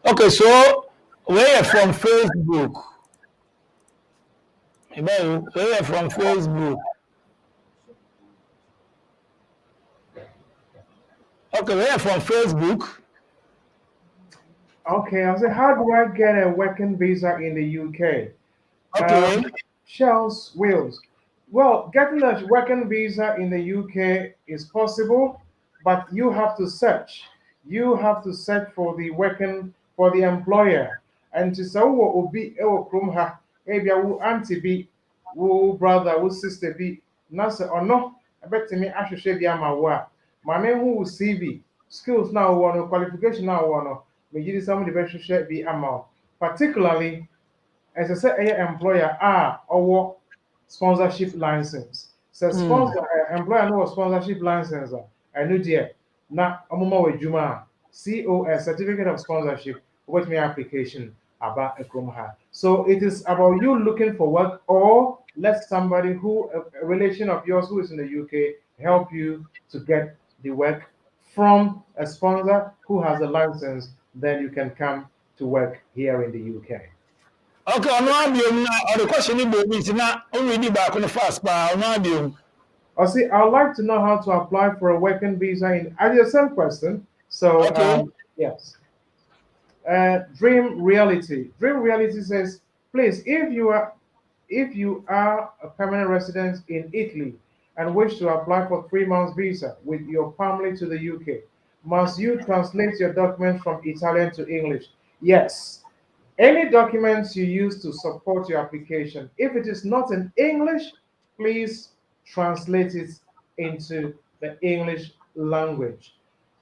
Speaker 3: Okay, so we are from Facebook. We are from Facebook. Okay, we are from Facebook.
Speaker 4: Okay, I said, how do I get a working visa in the UK?
Speaker 3: Okay.
Speaker 4: Shells, Wales. Well, getting a working visa in the UK is possible, but you have to search. You have to search for the employer. And to say, "Oh, obi ewo krom ha, ebia wo auntie bi, wo brother, wo sister bi, na say ono, ebetimi ahwehwe bi ama wo a, ma ne hu wo CV, skills na wo no, qualification na wo no, me gidi some the behwehwe bi ama wo. Particularly as I say, employer or sponsorship license. So sponsor employer no sponsorship license. I know dear. Na amuma we juma COS certificate of sponsorship with me application about a kromha. So it is about you looking for work or let somebody who a relation of yours who is in the UK help you to get the work from a sponsor who has a license. Then you can come to work here in the UK.
Speaker 3: Okay, or the question is not only back on the fast, but
Speaker 4: I would like to know how to apply for a working visa in. I the same question. So
Speaker 3: okay.
Speaker 4: yes, Dream Reality. Dream Reality says, please, if you are a permanent resident in Italy and wish to apply for 3 months visa with your family to the UK, must you translate your documents from Italian to English? Yes. Any documents you use to support your application, if it is not in English, please translate it into the English language.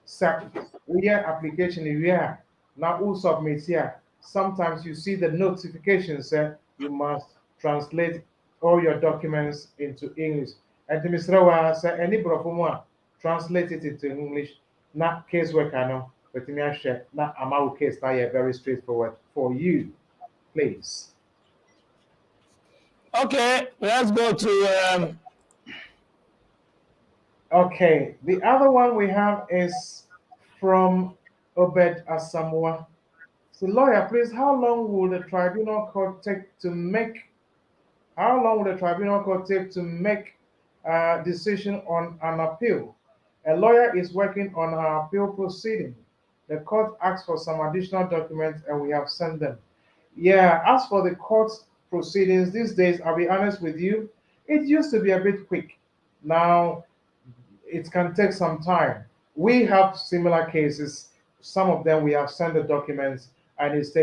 Speaker 4: So, your application here, now who submit here, sometimes you see the notification say you must translate all your documents into English. And the Mr. Wa say any brofomo translate it into English, not caseworker no. But me share na amawu case now you're very straightforward for you, please.
Speaker 3: Okay, let's go to
Speaker 4: Okay, the other one we have is from Obed Asamoah. So, lawyer, please, how long will the tribunal court take to make? How long will the tribunal court take to make a decision on an appeal? A lawyer is working on our appeal proceeding. The court asked for some additional documents, and we have sent them. Yeah, as for the court proceedings these days, I'll be honest with you, it used to be a bit quick. Now it can take some time. We have similar cases. Some of them we have sent the documents and it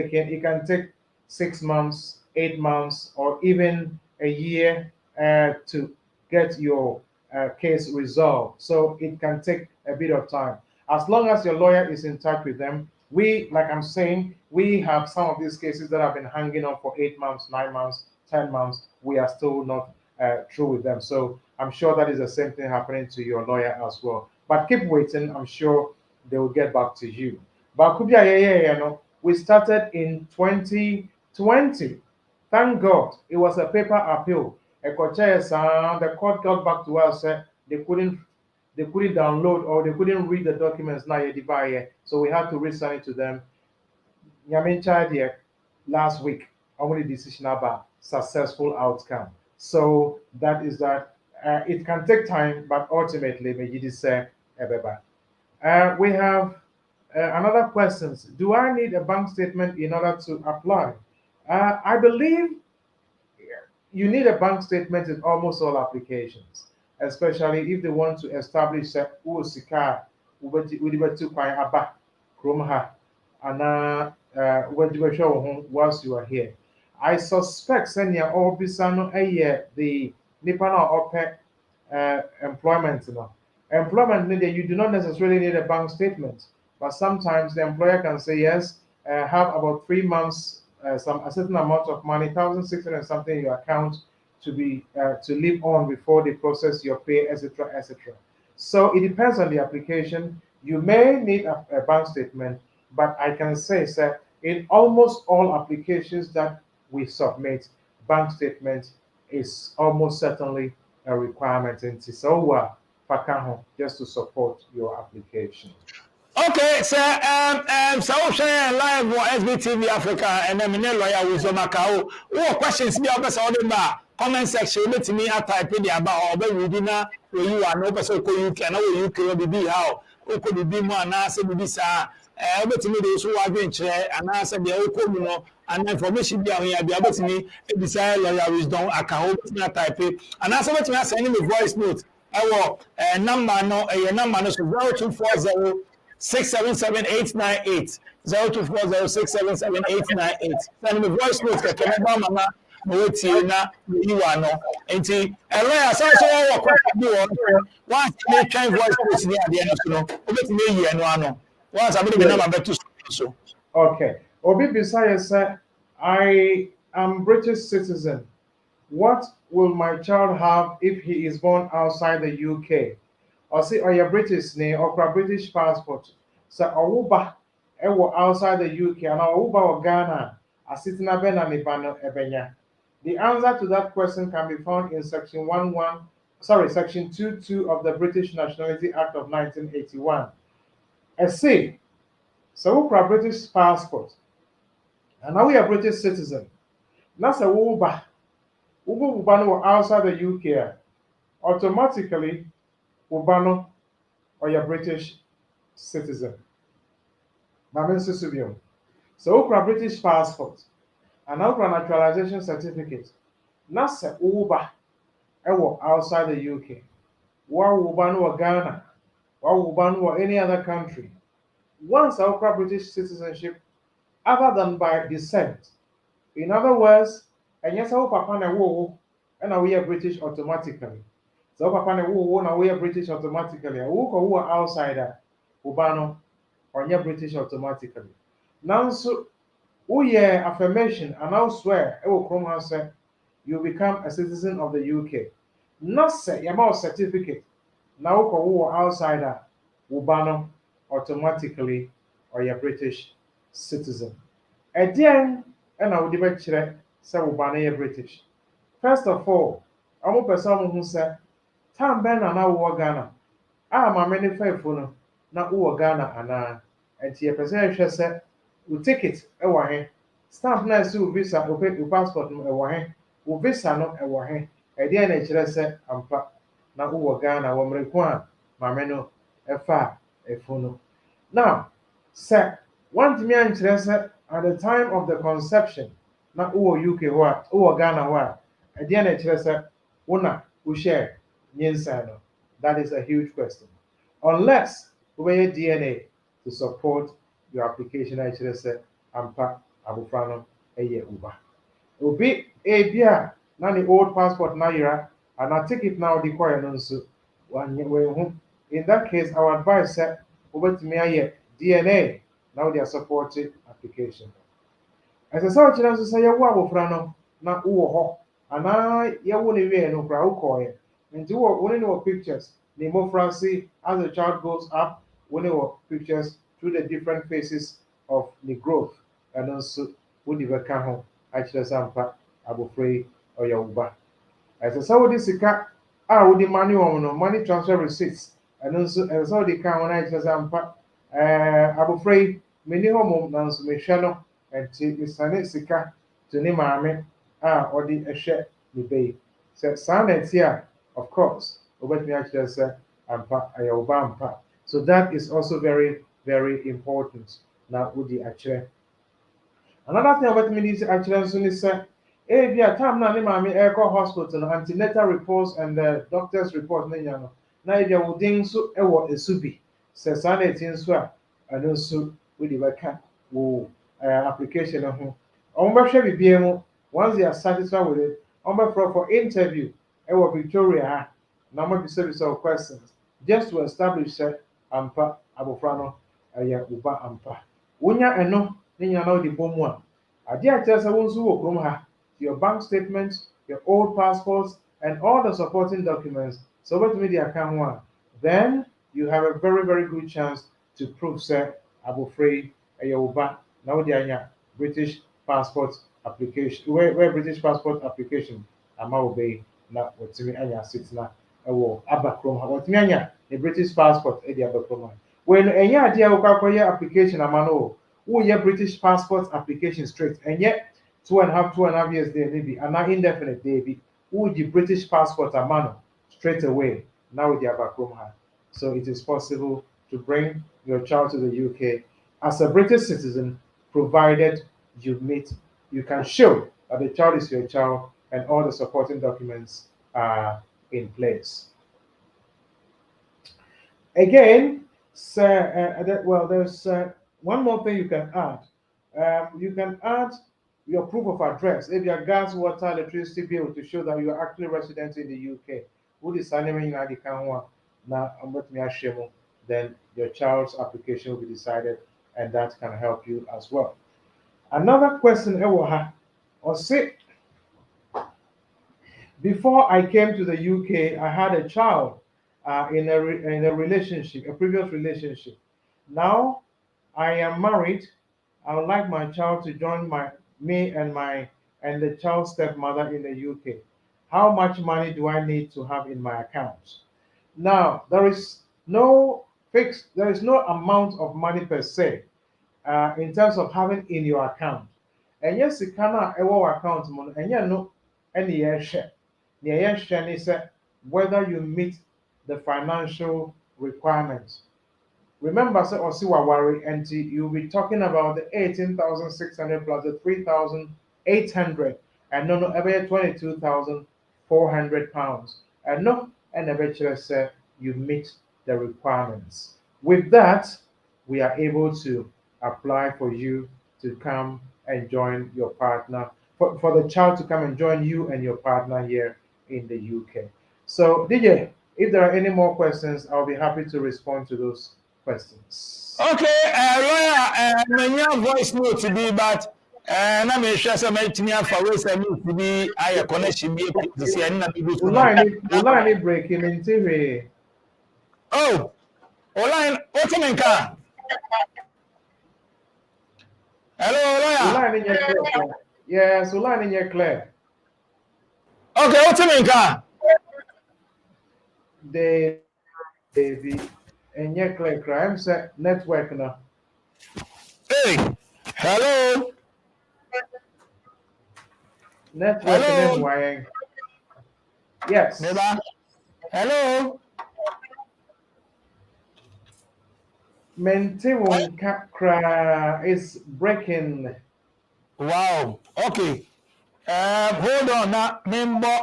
Speaker 4: can take 6 months, 8 months, or even a year to get your case resolved. So it can take a bit of time. As long as your lawyer is in touch with them, like I'm saying, we have some of these cases that have been hanging on for 8 months, 9 months, 10 months. We are still not through with them. So I'm sure that is the same thing happening to your lawyer as well. But keep waiting. I'm sure they will get back to you. But we started in 2020. Thank God it was a paper appeal. The court got back to us. They couldn't download or they couldn't read the documents now so we had to resend it to them. Last week, only decision about successful outcome. So that is that. It can take time, but ultimately, we have another question. Do I need a bank statement in order to apply? I believe you need a bank statement in almost all applications. especially if they want to establish who sika to kwan aba krom ha ana whilst you are here. I suspect senior or bisano the nipa na ope employment no. Employment need you do not necessarily need a bank statement, but sometimes the employer can say yes, have about 3 months, a certain amount of money, 1,600 something in your account to be to live on before they process your pay, etc., etc. So it depends on the application. You may need a bank statement, but I can say, sir, in almost all applications that we submit, bank statement is almost certainly a requirement in TISOWA Fakaho just to support your application.
Speaker 3: Okay, so share live on SBTV Africa and then lawyer Wisdom Macau. What questions be about all the comment section? Let me type in about or be reading now where you are no person you can know you can be how who could be more and answer be sir. Everything those who are doing chair and answer the old and information be here be able to me beside lawyer Wisdom Macau type it and answer what you are sending me voice note. Our number no a number no 0240 677-898 0240-677-898. Send me voice notes keke na ba mama na wetie na yi wa no. Enti elo so wo question bi wo. Once me train voice notes ni ade no so no, obetimi yi eno ano. Once abede be na ma beto so.
Speaker 4: Okay. Obi Bisaya said, I am British citizen. What will my child have if he is born outside the UK? Or say, or your British name or British passport. So, Owuba, ewo outside the UK, and Owuba or Ghana, a sitting abena nibano ebenya. The answer to that question can be found in section 22 of the British Nationality Act of 1981. I say, so we have British passport, and now we are British citizen. That's a Owuba. Uba outside the UK, automatically Ubano or your British citizen. Mamen Susubium. So Ukra British passport and Ukra naturalization certificate. Nasa Uba ewo outside the UK. Wa Ubano or Ghana. Wa Ubano or any other country. Once Ukra British citizenship other than by descent. In other words, and yes, our papa na wo and we are British automatically. So papa na wo na we are British automatically. Who ko outsider ubano or you British automatically. Now so we affirmation and now swear e will come say you become a citizen of the UK. Not say your certificate. Now ko outsider ubano automatically or you British citizen. Again, and I would debate say ubano British. First of all, I'm a person who said, Tam Ben and now Ghana. My many faithful no, na Ghana and and your person said, we take it a wahe. Stamp na su visa, open your passport no a wahe, u visa no a wahe. A dear nature said, Ampa na Ghana, Wamrekwan, my meno, a far, a funo. Now, sir, one me interested at the time of the conception, na UK what, Ghana what. Again, una who share nyinsano. That is a huge question. Unless we DNA to support your application, I should say, ampa abufrano eye uba. Obi a bia na the old passport na yira and I take it now the choir nonso. In that case, our advice said over to me DNA now they are supporting application. As a search and say ya abufrano na uwo ana ya woni we no kra ukoye nti woni no pictures the more Francie as the child goes up woni wo pictures through the different phases of the growth and also woni be ka ho actually sampa abofrey or your uba as a saudi sika wodi money on no money transfer receipts and also as saudi ka ho na actually sampa abofrey meni ho mom na so me hwe no enti misane sika to ni maame or the share the bay. So silence here, of course, over me actually say ampa. So that is also very, very important. Now with the actually. Another thing about me is actually say If you time na ne maame ɛkɔ hospital no antenatal reports and the doctor's report ne nya no na if you wo din so ɛwɔ esu bi sɛ saa na eti nso a ɛno nso wode bɛka wo application no ho ɔmo bɛhwɛ bibia mu once they are satisfied with it ɔmo bɛfrɛ for interview ɛwɔ Victoria ha na ɔmo bisabisa questions just to establish sɛ ampa abofra no ɛyɛ wo ba ampa wonya ɛno ne nya na wode bɔ mu a adeɛ a kyerɛ sɛ wo nso wɔ kurom ha your bank statements, your old passports, and all the supporting documents. So what media can one? Then you have a very, very good chance to prove sir Abu Frey Ayoba now the British passport application where British passport application ama obey na what's me anya sit na ewo abakrom ha what's me anya the British passport e di abakrom when enya ade a application ama no wo ye British passport application straight and yet 2.5 years there maybe and now indefinite baby who the British passport a man straight away now with the Abakrom. So it is possible to bring your child to the UK as a British citizen, provided you can show that the child is your child and all the supporting documents are in place. Again, there's one more thing you can add. You can add your proof of address, if your gas, water, electricity bill to show that you are actually resident in the UK. Who is signing now then your child's application will be decided and that can help you as well. Another question, or say, before I came to the UK, I had a child in a relationship, a previous relationship. Now I am married. I would like my child to join me and the child's stepmother in the UK. How much money do I need to have in my account? Now, there is no amount of money per se in terms of having in your account. And yes, it cannot our account money, and you know any year share. The year share is whether you meet the financial requirements. Remember, say Osiwa worry, and you'll be talking about the 18,600 plus the 3,800, and no, ever 22,400 pounds, and no, and eventually say you meet the requirements. With that, we are able to apply for you to come and join your partner, for the child to come and join you and your partner here in the UK. So, DJ, if there are any more questions, I'll be happy to respond to those questions.
Speaker 3: Okay, lawyer, my voice note to be, but na me share some me for ways I need to be I connection be to see any na be
Speaker 4: line breaking into
Speaker 3: oh, line opening car. Hello, lawyer.
Speaker 4: Line in your clear. Yes, line in your clear.
Speaker 3: Okay, opening car.
Speaker 4: Baby. And your clear crime set network now.
Speaker 3: Hey, hello.
Speaker 4: Network
Speaker 3: hello.
Speaker 4: Yes.
Speaker 3: Neighbor. Hello.
Speaker 4: Maintain cry is breaking.
Speaker 3: Wow. Okay. Hold on now. Member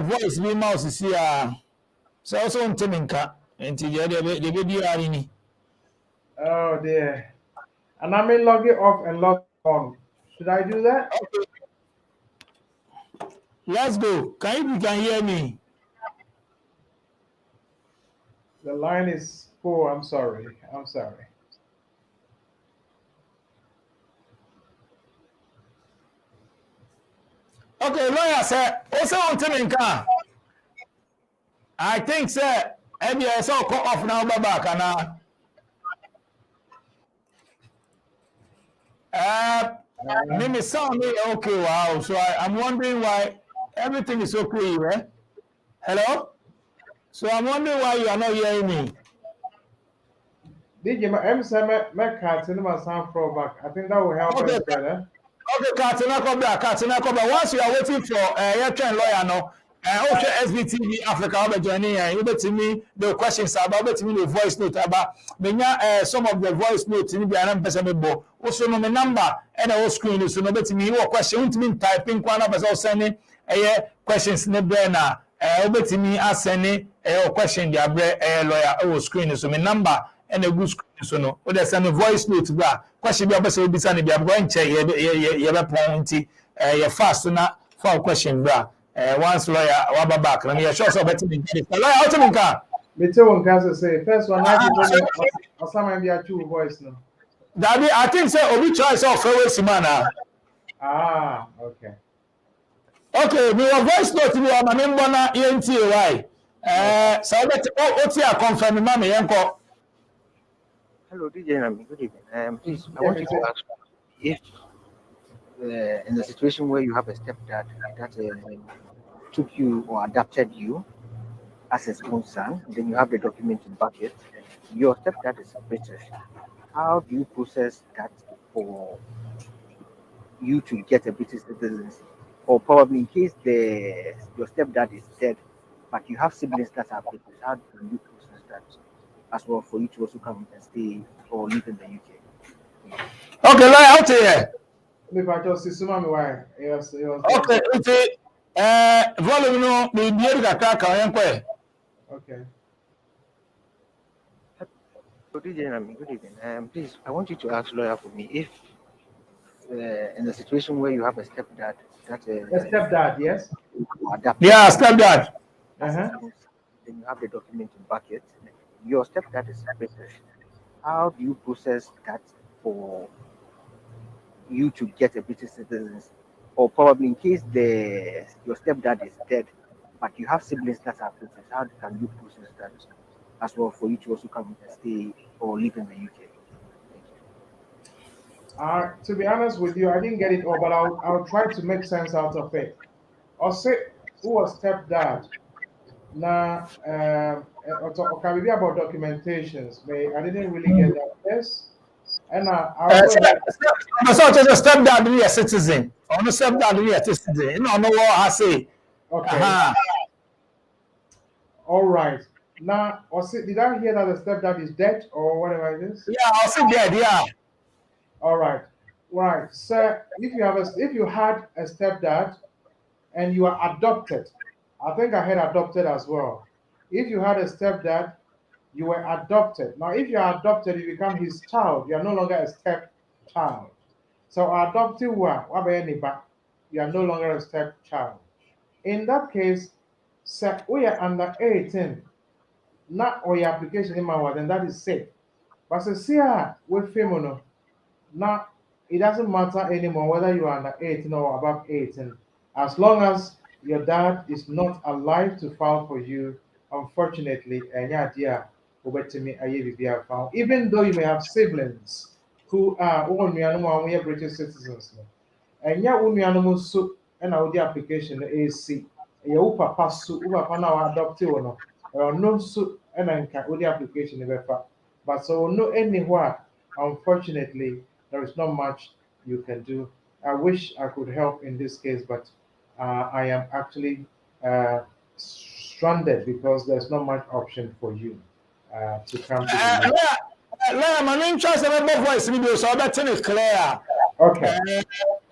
Speaker 3: voice be mouse is here. So also on Timinka. The baby are in.
Speaker 4: Oh dear. And I may log it off and log on. Should I do that?
Speaker 3: Okay. Let's go. Can hear me?
Speaker 4: The line is poor. I'm sorry.
Speaker 3: Okay, lawyer sir. Also on Timinka. I think sir. Maybe I saw cut off now back and Mimi sound me okay. Wow. So I'm wondering why everything is okay, right? Hello? So I'm wondering why you are not hearing me.
Speaker 4: DJ, my cat in my sound throw back. I think that will help us better.
Speaker 3: Okay, Katina Cobra. Once you are waiting for your train lawyer, no, Also, SBTV Africa, I'll be joining you. Bet me the questions about bet me the voice note about some of the voice notes in the Anam Pesamibo. Also, no number and our screen so no bet me your question to me typing one of us all sending questions in the brain. Bet me ask sending a question the lawyer our screen so my number and a good screen so no. What there's a voice note question be about be sending be going check your point your fast na for question bra. Once lawyer waba back na me sure so better me get it lawyer how to me can
Speaker 4: Me too one can say first one I give them assignment be a two voice no.
Speaker 3: Daddy, I think say obi choice of fair simana.
Speaker 4: Okay.
Speaker 3: Okay, me your voice note me on me mbona ENTY. So bet o ti a confirm me me yenko.
Speaker 5: Hello, DJ Rami. Good evening. Please, I want you to ask if, in the situation where you have a stepdad that took you or adopted you as his own son, then you have the document in bucket. Your stepdad is British. How do you process that for you to get a British citizenship? Or probably in case your stepdad is dead, but you have siblings that are British, how do you process that as well for you to also come and stay or live in the UK?
Speaker 3: Okay, lawyer out here.
Speaker 4: Me pa just see me why. Yes.
Speaker 3: Okay, it's volume no me bi kakra ka yenko.
Speaker 4: Okay.
Speaker 5: So, DJ Rami, good evening. Please, I want you to ask lawyer for me if, in the situation where you have a stepdad that
Speaker 4: A stepdad, yes.
Speaker 5: adopted,
Speaker 3: Yeah, stepdad.
Speaker 4: Uh-huh.
Speaker 5: then you have the document in bucket. Your stepdad is British. How do you process that for you to get a British citizenship? Or probably in case your stepdad is dead, but you have siblings that are British, how can you process that as well for you to also come and stay or live in the UK?
Speaker 4: To be honest with you, I didn't get it all, but I'll try to make sense out of it. I'll say who was stepdad. Now, okay, maybe about documentations, but I didn't really get that. Yes, and I'll go ahead.
Speaker 3: So just stepdad be a citizen. On stepdad be a citizen. No what I say.
Speaker 4: Okay, all right. Now, did I hear that the stepdad is dead or whatever it is?
Speaker 3: Yeah, I say dead, yeah.
Speaker 4: All right, right. So if you had a stepdad and you are adopted, I think I had adopted as well. If you had a stepdad, you were adopted. Now, if you are adopted, you become his child. You are no longer a stepchild. So, adopted one, you are no longer a stepchild. In that case, say we are under 18, not or your application in my then that is safe. But see, with female, now it doesn't matter anymore whether you are under 18 or above 18, as long as your dad is not alive to file for you. Unfortunately, even though you may have siblings who are British citizens, and yet and our application AC, papa papa now adopted or no suit and the application but so no anywhere. Unfortunately, there is not much you can do. I wish I could help in this case, but I am actually stranded because there's not much option for you to come to the US.
Speaker 3: My name choice of voice video, so that's clear.
Speaker 4: Okay.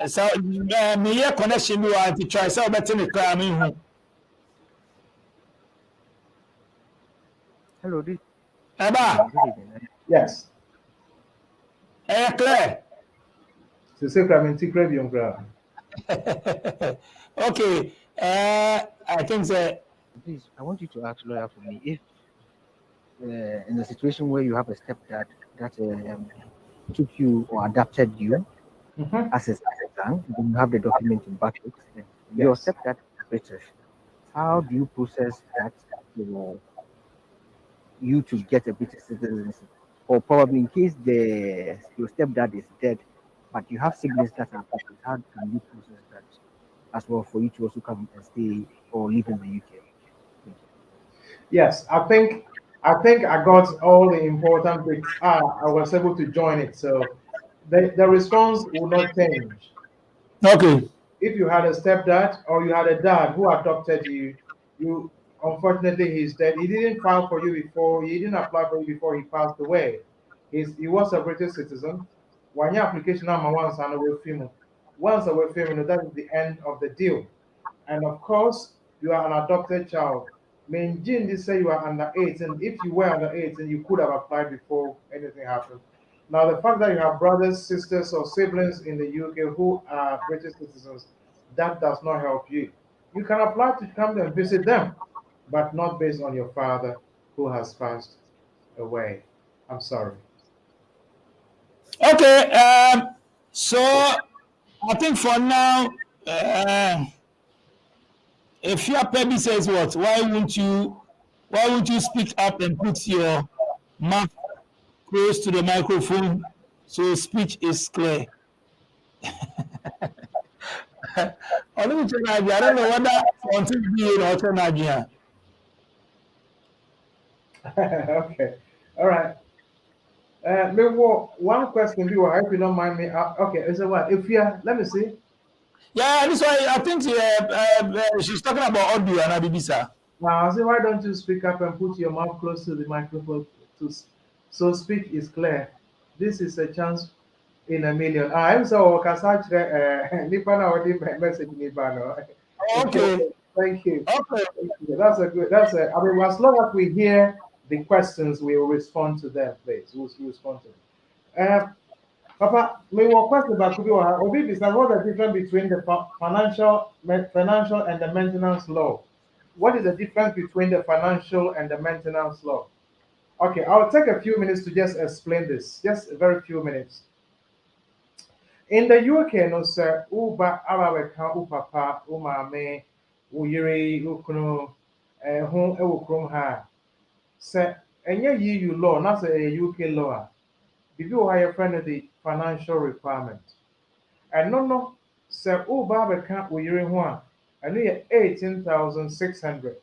Speaker 3: So me here connection you are to choice, so that's clear. Me.
Speaker 5: Hello, this
Speaker 3: Eba.
Speaker 5: good evening.
Speaker 4: Yes.
Speaker 3: Clear.
Speaker 4: So say I'm
Speaker 3: Okay. I think that.
Speaker 5: Please, I want you to ask lawyer for me if, in the situation where you have a stepdad that took you or adopted you as a son, then you have the document in bucket. Your stepdad is British. How do you process that for you to get a British citizenship? Or probably in case your stepdad is dead, but you have siblings that are British, how can you process that as well for you to also come and stay or live in the UK?
Speaker 4: Yes, I think I got all the important bits. I was able to join it, so the response will not change.
Speaker 3: Okay.
Speaker 4: If you had a stepdad or you had a dad who adopted you, you unfortunately he's dead. He didn't file for you before. He didn't apply for you before he passed away. He was a British citizen. When your application number once and away film, once away film, that is the end of the deal. And of course, you are an adopted child. Main Jin did say you are under 18. If you were under 18, you could have applied before anything happened. Now, the fact that you have brothers, sisters, or siblings in the UK who are British citizens, that does not help you. You can apply to come and visit them, but not based on your father who has passed away. I'm sorry.
Speaker 3: Okay. So I think for now, if your baby says what, why won't you speak up and put your mouth close to the microphone so speech is clear? I don't know whether something be in alternative.
Speaker 4: Okay. All right. Maybe one question, if you don't mind me. Okay, is it what? If you let me see.
Speaker 3: Yeah, this why I think she's talking about audio and Abibisa.
Speaker 4: Now, I say, why don't you speak up and put your mouth close to the microphone so speak is clear. This is a chance in a million. I'm so Kasach Nipa na odi message Nipa no.
Speaker 3: Okay.
Speaker 4: Thank you.
Speaker 3: Okay.
Speaker 4: That's a good. I mean, as long as we hear the questions, we will respond to them, please. We'll respond to them. Papa, me one question about could be Obi Bisa, what's the difference between the financial and the maintenance law? What is the difference between the financial and the maintenance law? Okay, I'll take a few minutes to just explain this. Just a very few minutes. In the UK, no sir, uba ababeka upapa umame uyiri ukunu ho ewo krom ha. Sir, enye EU law, not a UK law. Bibi o higher friend of the financial requirement. And no, sir, uba abeka uyiri ho a, eno ye 18,600.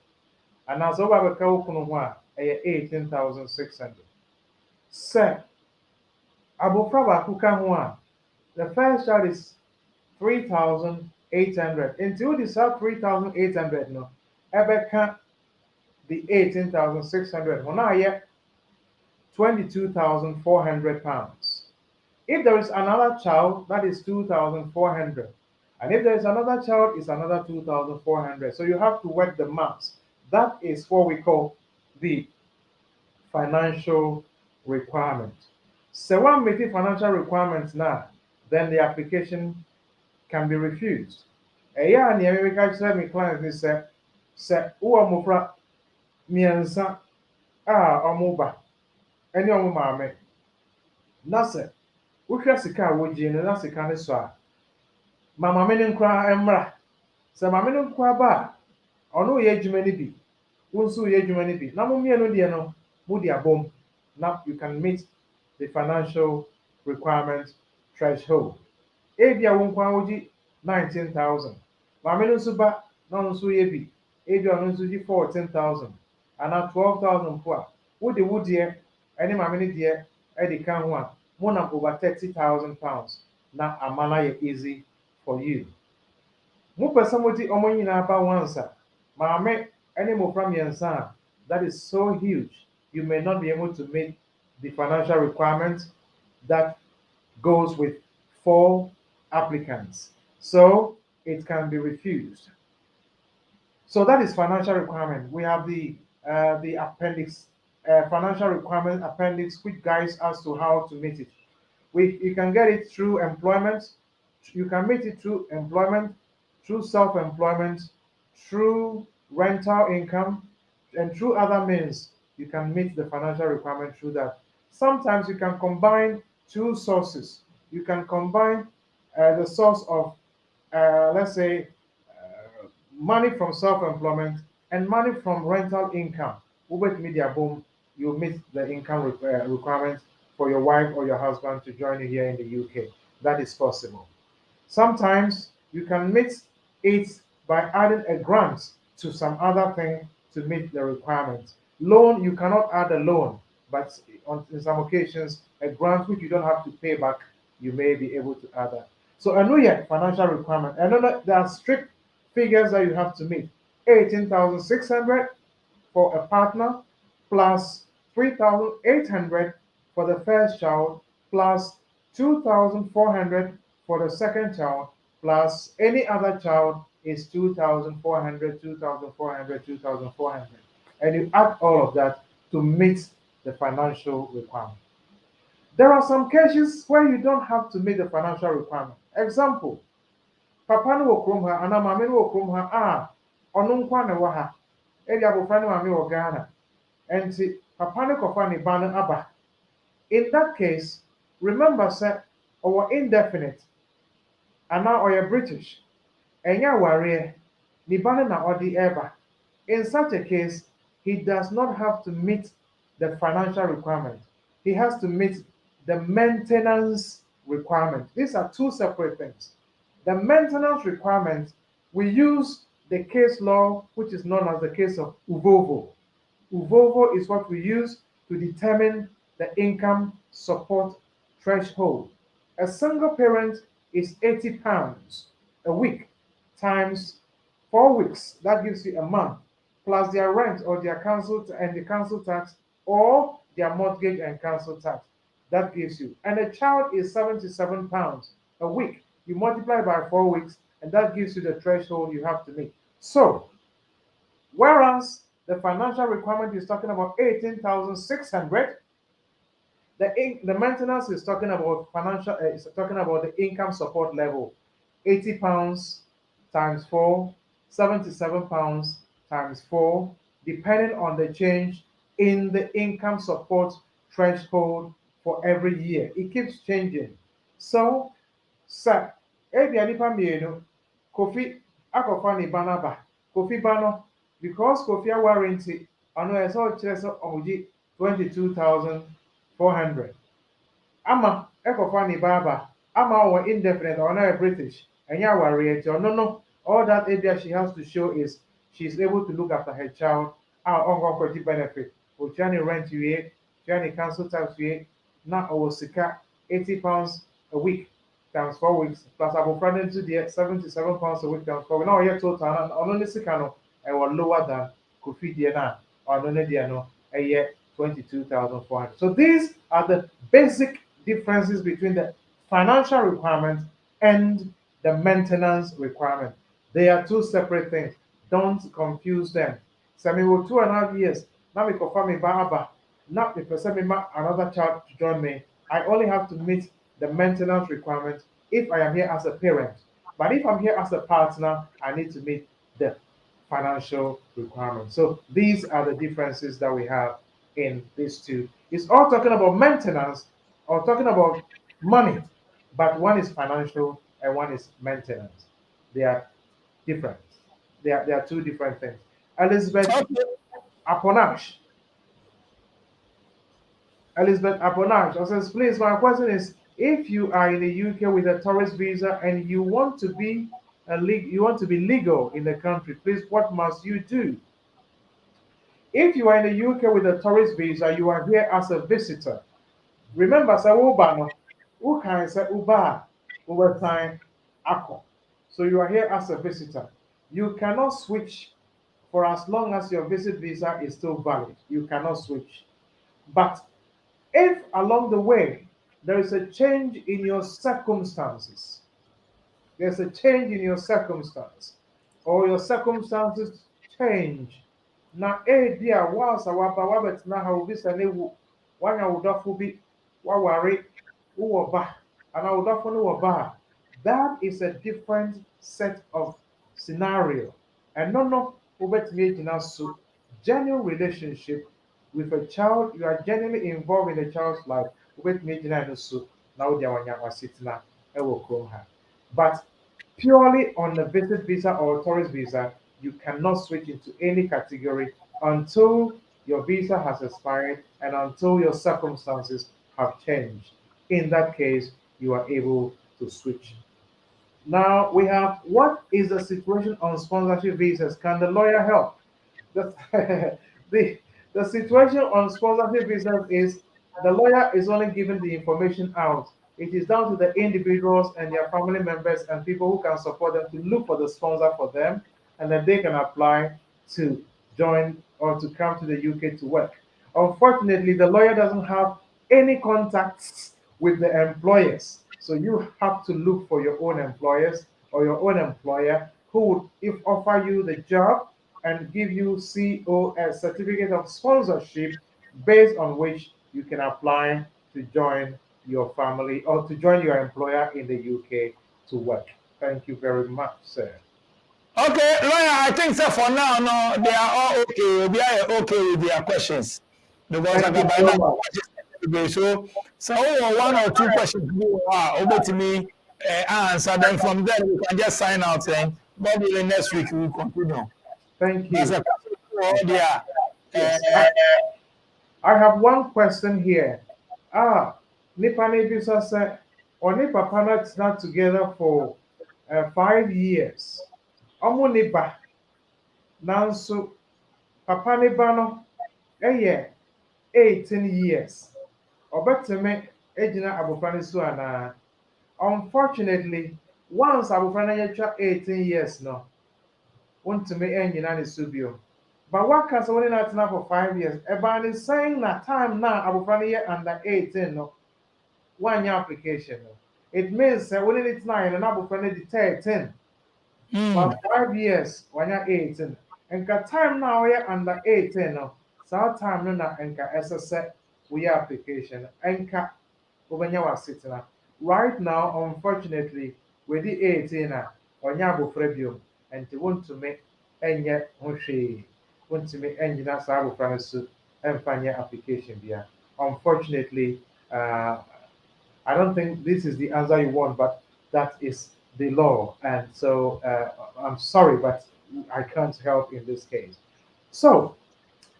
Speaker 4: And as over the Kaukunwa, 18,600. Sir, Abofraba Kukanwa, the first child is 3,800. Until this have 3,800, no, Ebeka the 18,600. When yet 22,400 pounds. If there is another child, that is 2,400. And if there is another child, it's another 2,400. So you have to work the maths. That is what we call the financial requirement. So when we meet financial requirements now, then the application can be refused. Yeah, and the American client is say, mufra miensa omuba, any omumame. Nase, wohwɛ sika a wogye no na sika ne so a mama me ne nkwa mmra sɛ mama me ne nkwa ba a ɔno yɛ adwuma no bi wo nso yɛ adwuma no bi na mo mmienu deɛ no mo de abom na you can meet the financial requirement threshold ebi a wo nkwa wogye 19,000 mama no nso ba na ɔno nso yɛ bi ebi a ɔno nso gye 14,000 ana 12,000 po a wode wo deɛ ɛne mama no deɛ ɛde ka ho a more than over 30,000 pounds. Now, amana easy for you. Mo person moti omo nyina ba once. Maame any mo from yensa. That is so huge. You may not be able to meet the financial requirements that goes with 4 applicants. So it can be refused. So that is financial requirement. We have the appendix, financial requirement appendix, which guides us to how to meet it. You can get it through employment. You can meet it through employment, through self-employment, through rental income, and through other means. You can meet the financial requirement through that. Sometimes you can combine 2 sources. You can combine the source of, let's say, money from self-employment and money from rental income. With media boom, you meet the income requirement for your wife or your husband to join you here in the UK. That is possible. Sometimes you can meet it by adding a grant to some other thing to meet the requirement. Loan, you cannot add a loan, but in some occasions, a grant which you don't have to pay back, you may be able to add that. So I know yet financial requirement. I know that there are strict figures that you have to meet. 18,600 for a partner, plus 3,800 for the first child, plus 2,400 for the second child, plus any other child is 2,400, 2,400, 2,400. And you add all of that to meet the financial requirement. There are some cases where you don't have to meet the financial requirement. Example, papa no wɔ kurom ha anaa maame no wɔ kurom ha a ɔno nkwa na ɛwɔ ha. Ɛdi abɔfra no maame wɔ Ghana. Nti papa no kɔfa ne ba no aba. In that case, remember sɛ ɔwɔ indefinite anaa ɔyɛ British. Ɛnyɛ awareɛ. Ne ba no na ɔde ɛreba. In such a case, he does not have to meet the financial requirement. He has to meet the maintenance requirement. These are two separate things. The maintenance requirement, we use the case law, which is known as the case of Uvovo. Uvovo is what we use to determine the income support threshold. A single parent is £80 a week times 4 weeks. That gives you a month, plus their rent or their council and the council tax or their mortgage and council tax. That gives you. And a child is £77 a week. You multiply by 4 weeks, and that gives you the threshold you have to meet. So, whereas the financial requirement is talking about 18,600, the maintenance is talking about financial. Is talking about the income support level, £80 times 4, £77 times 4, depending on the change in the income support threshold for every year. It keeps changing. So, sir, ebi anipa mmienu, Kofi akɔfa ne ba n'aba. Kofi ba no, because Kofi aware nti, ɔno ɛsɛ ɔkyerɛ sɛ ɔgye 22,400. Ama ɛkɔfa ne ba aba. Ama ɔwɔ indefinite, ɔno yɛ British. Ɛnyɛ awareɛ nti ɔno no, all that area she has to show is she's able to look after her child. Ɔnkɔkɔgye benefit. Otua ne rent wie, otua ne council tax wie, na ɔwɔ sika £80 a week times 4 weeks, plus abofra no nso deɛ £77 a week times 4 weeks. Now ɔyɛ total na ɔno ne sika no ɛwɔ lower than Kofi deɛ na ɔno ne deɛ no ɛyɛ 22,400. So these are the basic differences between the financial requirement and the maintenance requirement. They are two separate things. Don't confuse them. So me will 2.5 years. Now me confirm me ba aba. Now me person me ma another child to join me. I only have to meet the maintenance requirement if I am here as a parent. But if I'm here as a partner, I need to meet the financial requirement. So these are the differences that we have in these two. It's all talking about maintenance or talking about money, but one is financial and one is maintenance. They are different. They are two different things. Elizabeth Aponash. Elizabeth Aponash says, please, my question is, if you are in the UK with a tourist visa and you want to be legal in the country, please, what must you do? If you are in the UK with a tourist visa, you are here as a visitor. Remember, say Uba, who can say Uba over time, Ako. So you are here as a visitor. You cannot switch for as long as your visit visa is still valid. You cannot switch. But if along the way there is a change in your circumstances, there's a change in your circumstance, or your circumstances change. Na dear was a waba wabet na how this and ewu wanya udafo bi waware uwaba and I udafo no waba. That is a different set of scenario. And no ubet me so genuine relationship with a child, you are genuinely involved in a child's life. Ubet me so now they are wasitina ewo krom ha. But purely on the visit visa or tourist visa, you cannot switch into any category until your visa has expired and until your circumstances have changed. In that case, you are able to switch. Now we have, what is the situation on sponsorship visas? Can the lawyer help? The, the situation on sponsorship visas is the lawyer is only giving the information out. It is down to the individuals and their family members and people who can support them to look for the sponsor for them. and then they can apply to join or to come to the UK to work. Unfortunately, the lawyer doesn't have any contacts with the employers. So you have to look for your own employers or your own employer who would if offer you the job and give you COS, certificate of sponsorship, based on which you can apply to join your family or to join your employer in the UK to work. Thank you very much, sir.
Speaker 3: Okay, lawyer, I think so for now, no, they are all okay. We are okay with their questions. Because I
Speaker 4: Thank you
Speaker 3: got by
Speaker 4: so
Speaker 3: now,
Speaker 4: much.
Speaker 3: so one or two questions over to me answer. Then from there, we can just sign out and probably next week we will continue.
Speaker 4: Thank
Speaker 3: That's
Speaker 4: you.
Speaker 3: a question for all their.
Speaker 4: Yes. I have one question here. Nipa Nebisa said, or Nipa Panats not together for 5 years. Omo Nipa, Nanso, Papa Nibano, 18 years. Obeteme, Ejina Abufani Suana. Unfortunately, once Abufani Yacha 18 years, no, want to make Enjina Subio. But what can someone not now for 5 years? About is saying that time now, Abufani under 18, no. 1 year application. It means when it's 9 and Abufani the 13 plus 5 years, 1 year 18. And the time now we are under 18, no. So time no na enka SSS we application. Enka ubenya was sitting. Right now, unfortunately, with the 18 on Yabo and they want to make any want to make any Nasabu Francis and find your application there. Unfortunately, I don't think this is the answer you want, but that is the law. And so I'm sorry, but I can't help in this case. So,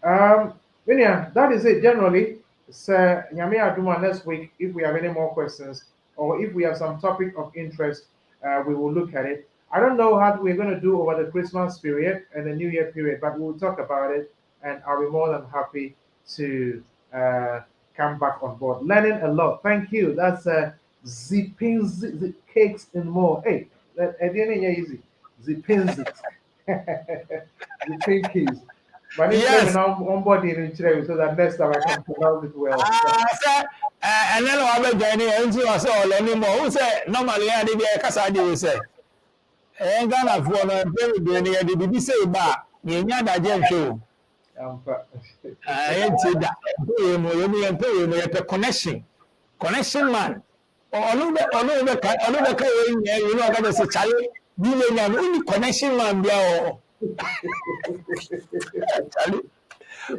Speaker 4: that is it generally. So, Nyame Aduma next week, if we have any more questions or if we have some topic of interest, we will look at it. I don't know how we're going to do over the Christmas period and the New Year period, but we'll talk about it and I'll be more than happy to come back on board. Learning a lot. Thank you. That's Zipping the Cakes and More. Hey, at the end, easy. Zipping Zipping Keys. But if
Speaker 3: Yes.
Speaker 4: now on board in Chile, so that next time I can pronounce it well.
Speaker 3: And then I will join you into us all anymore. Who say normally I did a Casadi will say. And Ghana for a very good idea. The BBC bar, you know that Jen show. I ain't said that. A connection man. Or another you know, I'm going to say, Charlie, you know, only connection man. Charlie.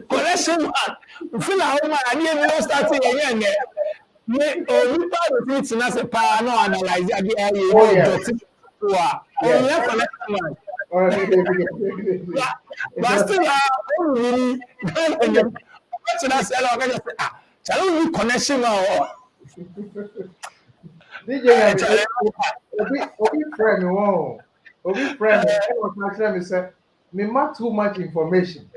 Speaker 3: Connection man. Feel how I didn't starting again. Me only part of it na se pa no analyze abi aye no dot wa o ya connection man but still really what na say la ga say chalo ni connection man
Speaker 4: DJ Obi friend won. Obi friend was actually me say me mark too much information.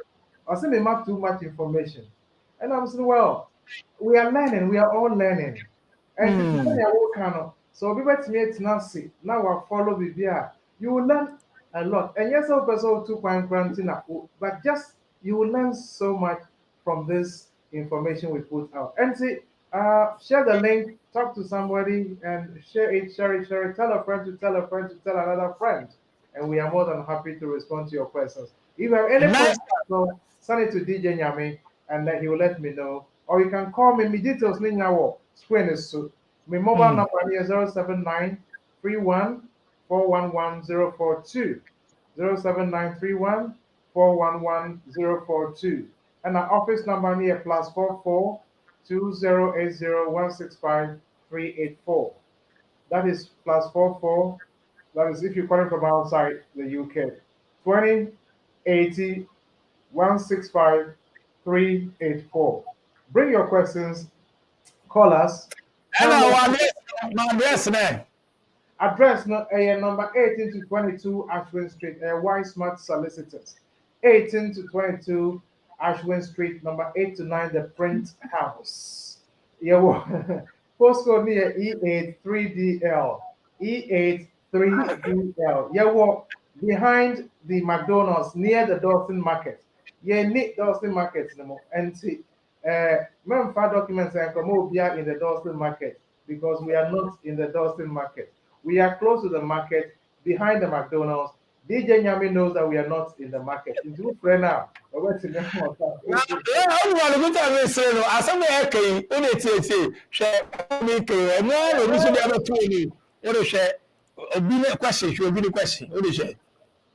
Speaker 4: I say me mark too much information. And I'm saying, well, we are learning, we are all learning. And so we bet me now see now I follow with here. You will learn a lot. And yes, of person 2.quarantine, but just you will learn so much from this information we put out. And see, share the link, talk to somebody, and share it, share it, share it. Tell a friend to tell a friend to tell another friend. And we are more than happy to respond to your questions. If you have any questions, so send it to DJ Nyame and then he will let me know. Or you can call me. My details in our screen is so. My mobile number is 079 31 411 042. 07931 411 042. And our office number here +44 2080 165 384. That is +44. That is if you're calling from outside the UK. 2080 165 384. Bring your questions. Call us.
Speaker 3: and my address there.
Speaker 4: Address number 18 to 22 Ashwin Street, Y Smart Solicitors. 18 to 22 Ashwin Street, number 8 to 9, the Print House. Yeah, postcode near E83DL. E83DL. Yeah, behind the McDonald's near the Dawson Market. Yeah, near Dawson Market no more. And see, documents and come here in the Dawson Market because we are not in the Dawson Market. We are close to the market behind the McDonald's. DJ Nyami knows that we are not in the market. Into friend now. What's in the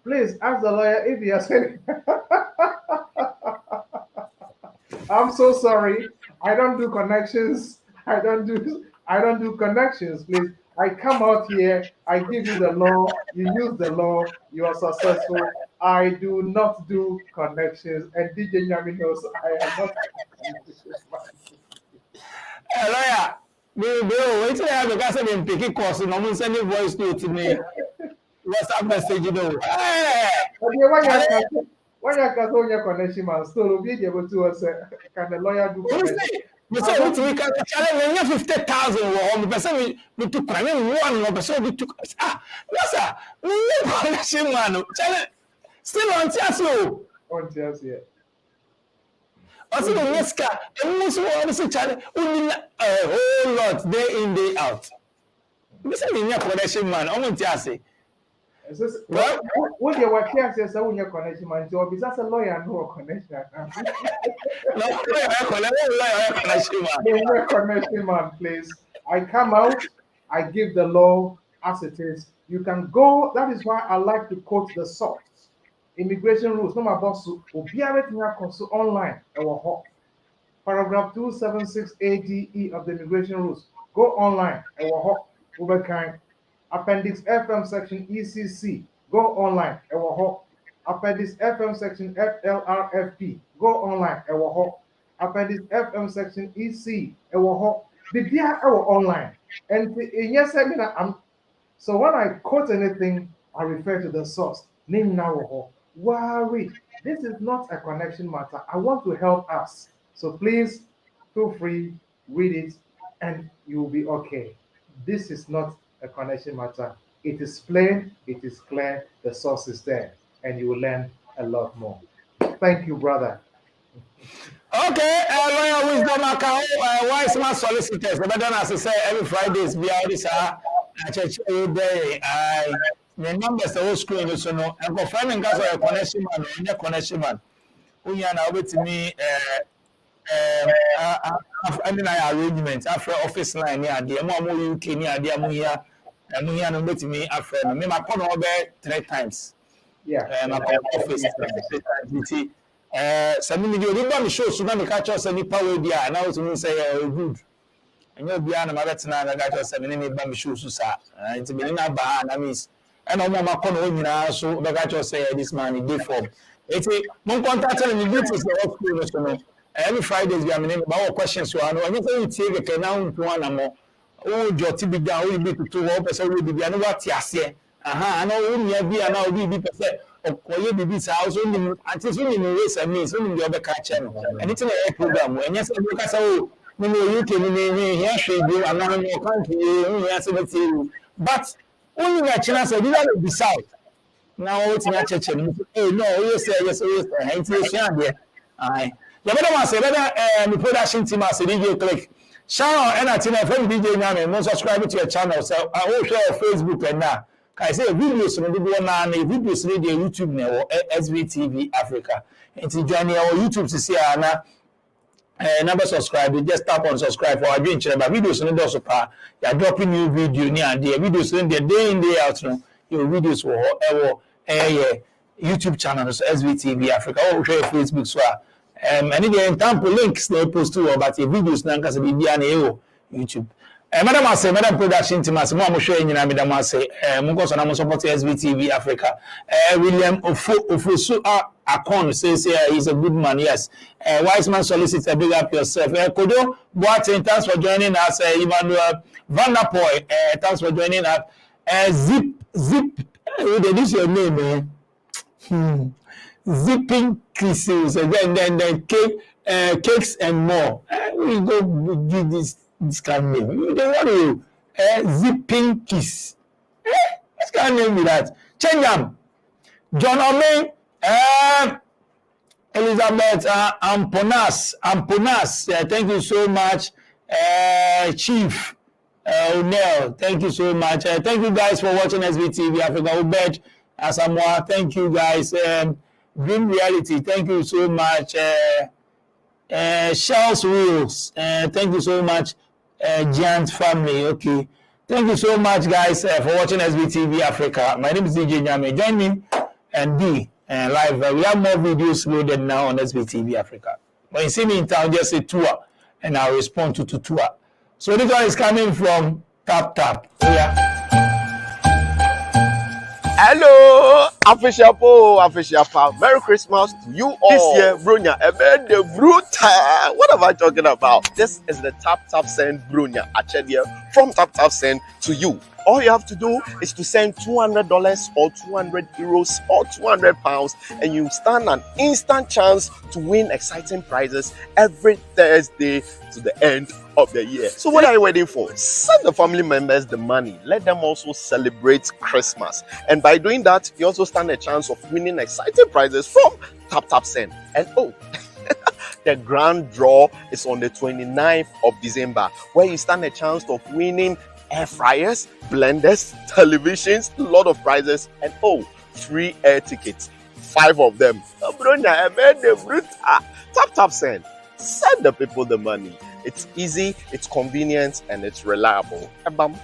Speaker 4: Please ask the lawyer if he has any. I'm so sorry. I don't do connections. I don't do connections, please. I come out here, I give you the law, you use the law, you are successful. I do not do connections, and DJ Nyami knows I am not.
Speaker 3: Lawyer, wait till I have a gas and pick course and almost any voice note to me. WhatsApp message, you know.
Speaker 4: When you can go your connection, man, still be able to say, can the lawyer do connection?
Speaker 3: You say we can challenge 50,000 or the person we took one person we took. Ah, yes, sir. We connection, man. Still on Tiaso.
Speaker 4: On Tiaso.
Speaker 3: Also, the next car, and most of us challenge only a whole lot day in, day out. We say we need connection, man. On Tiaso.
Speaker 4: What you were here says, I will your connection, man. Job is as a lawyer, no connection.
Speaker 3: No,
Speaker 4: connection, man, please. I come out, I give the law as it is. You can go, that is why I like to quote the source. Immigration rules, no my boss, online, paragraph 276 ADE of the immigration rules. Go online, Appendix FM section ECC, go online, Appendix FM section FLRFP, go online, Appendix FM section EC, the online. And in your seminar, so when I quote anything, I refer to the source. Name now, worry. This is not a connection matter. I want to help us. So please feel free, read it, and you'll be okay. This is not a connection matter. It is plain, it is clear, the source is there, and you will learn a lot more. Thank you, brother.
Speaker 3: Okay, lawyer wisdom account, wise man solicitors. But then, as I say, every Fridays, be out this church day. The numbers are all screen, so no, and go find and gas a connection man, or a connection man. Who are now with me, I mean, arrangements after office line, yeah, the more UK, near the Amuya, and we are not with me after me, my phone over 3 times.
Speaker 4: Yeah,
Speaker 3: my office, some of you show so many catch us any power there, and I was going to say, good. And you'll be on my veteran, I got us 7 bamboo shoes, sir. It's been in a bar, and I miss. And I'm my corner, so the guy just say this man in day form. It's a non contact and you is the school. Every Fridays we are meaning about questions to know. Anything you take a now to one more. Oh, Joti be down, will be to 2 person will be another tiasia. Aha, I know whom be and now be percent of Koye Bibi's house only until soon in the race and means only the other car channel. And it's a program. And yes, look at so you can hear she do and now your country, you but only a chance of the beside. Now it's not a chance. Oh, no, yes, yes, yes, I. The better one say better the production team as a video click. Shout and I tell my friend DJ Nyame, most subscribe to your channel. So I will share Facebook and now. I say videos on the one and videos on the YouTube now SVTV Africa. And to join our YouTube to see our number subscribe. You just tap on subscribe for our drink. But videos on the also pa. You are dropping new video near the videos in the day in day out. Your videos for our YouTube channel so SVTV Africa. Or share Facebook so. And again, temple links they post to about the videos now because we be on YouTube. Madam I say, Madam Production team as more showing you now, Madam I say, Mungos and I'm support SVTV Africa. William Ofusu Akon says he's a good man, yes. Wise man solicitor, big up yourself. Kodo Boateng, thanks for joining us. Emmanuel Vanderpoy, thanks for joining us. Zip, this is your name, man. Zipping kisses and then cakes and more. We go give this kind of name. You don't want to zipping kiss. This kind of name with that. Change them. John Omen, Elizabeth Amponas, thank you so much. Chief O'Neill, thank you so much. Thank you guys for watching SBTV Africa. Obed Asamoah, thank you guys. Dream Reality, thank you so much. Charles Wills, thank you so much. Giant Family, okay. Thank you so much, guys, for watching SBTV Africa. My name is DJ Nyame. Join me and be live. We have more videos loaded now on SBTV Africa. When you see me in town, just say tour, and I'll respond to tour. So this one is coming from Tap. Oh, yeah.
Speaker 6: Hello, official pal. Merry Christmas to you all. This year, Brunya, the brutal. What am I talking about? This is the Tap Send Brunya Achedia from Tap Send to you. All you have to do is to send $200 or 200 euros or 200 pounds, and you stand an instant chance to win exciting prizes every Thursday to the end of the year. So what are you waiting for? Send the family members the money. Let them also celebrate Christmas. And by doing that, you also stand a chance of winning exciting prizes from Tap Send. And the grand draw is on the 29th of December, where you stand a chance of winning air fryers, blenders, televisions, a lot of prizes, and free air tickets, 5 of them. Tap Send. Send the people the money. It's easy, it's convenient, and it's reliable. Bam.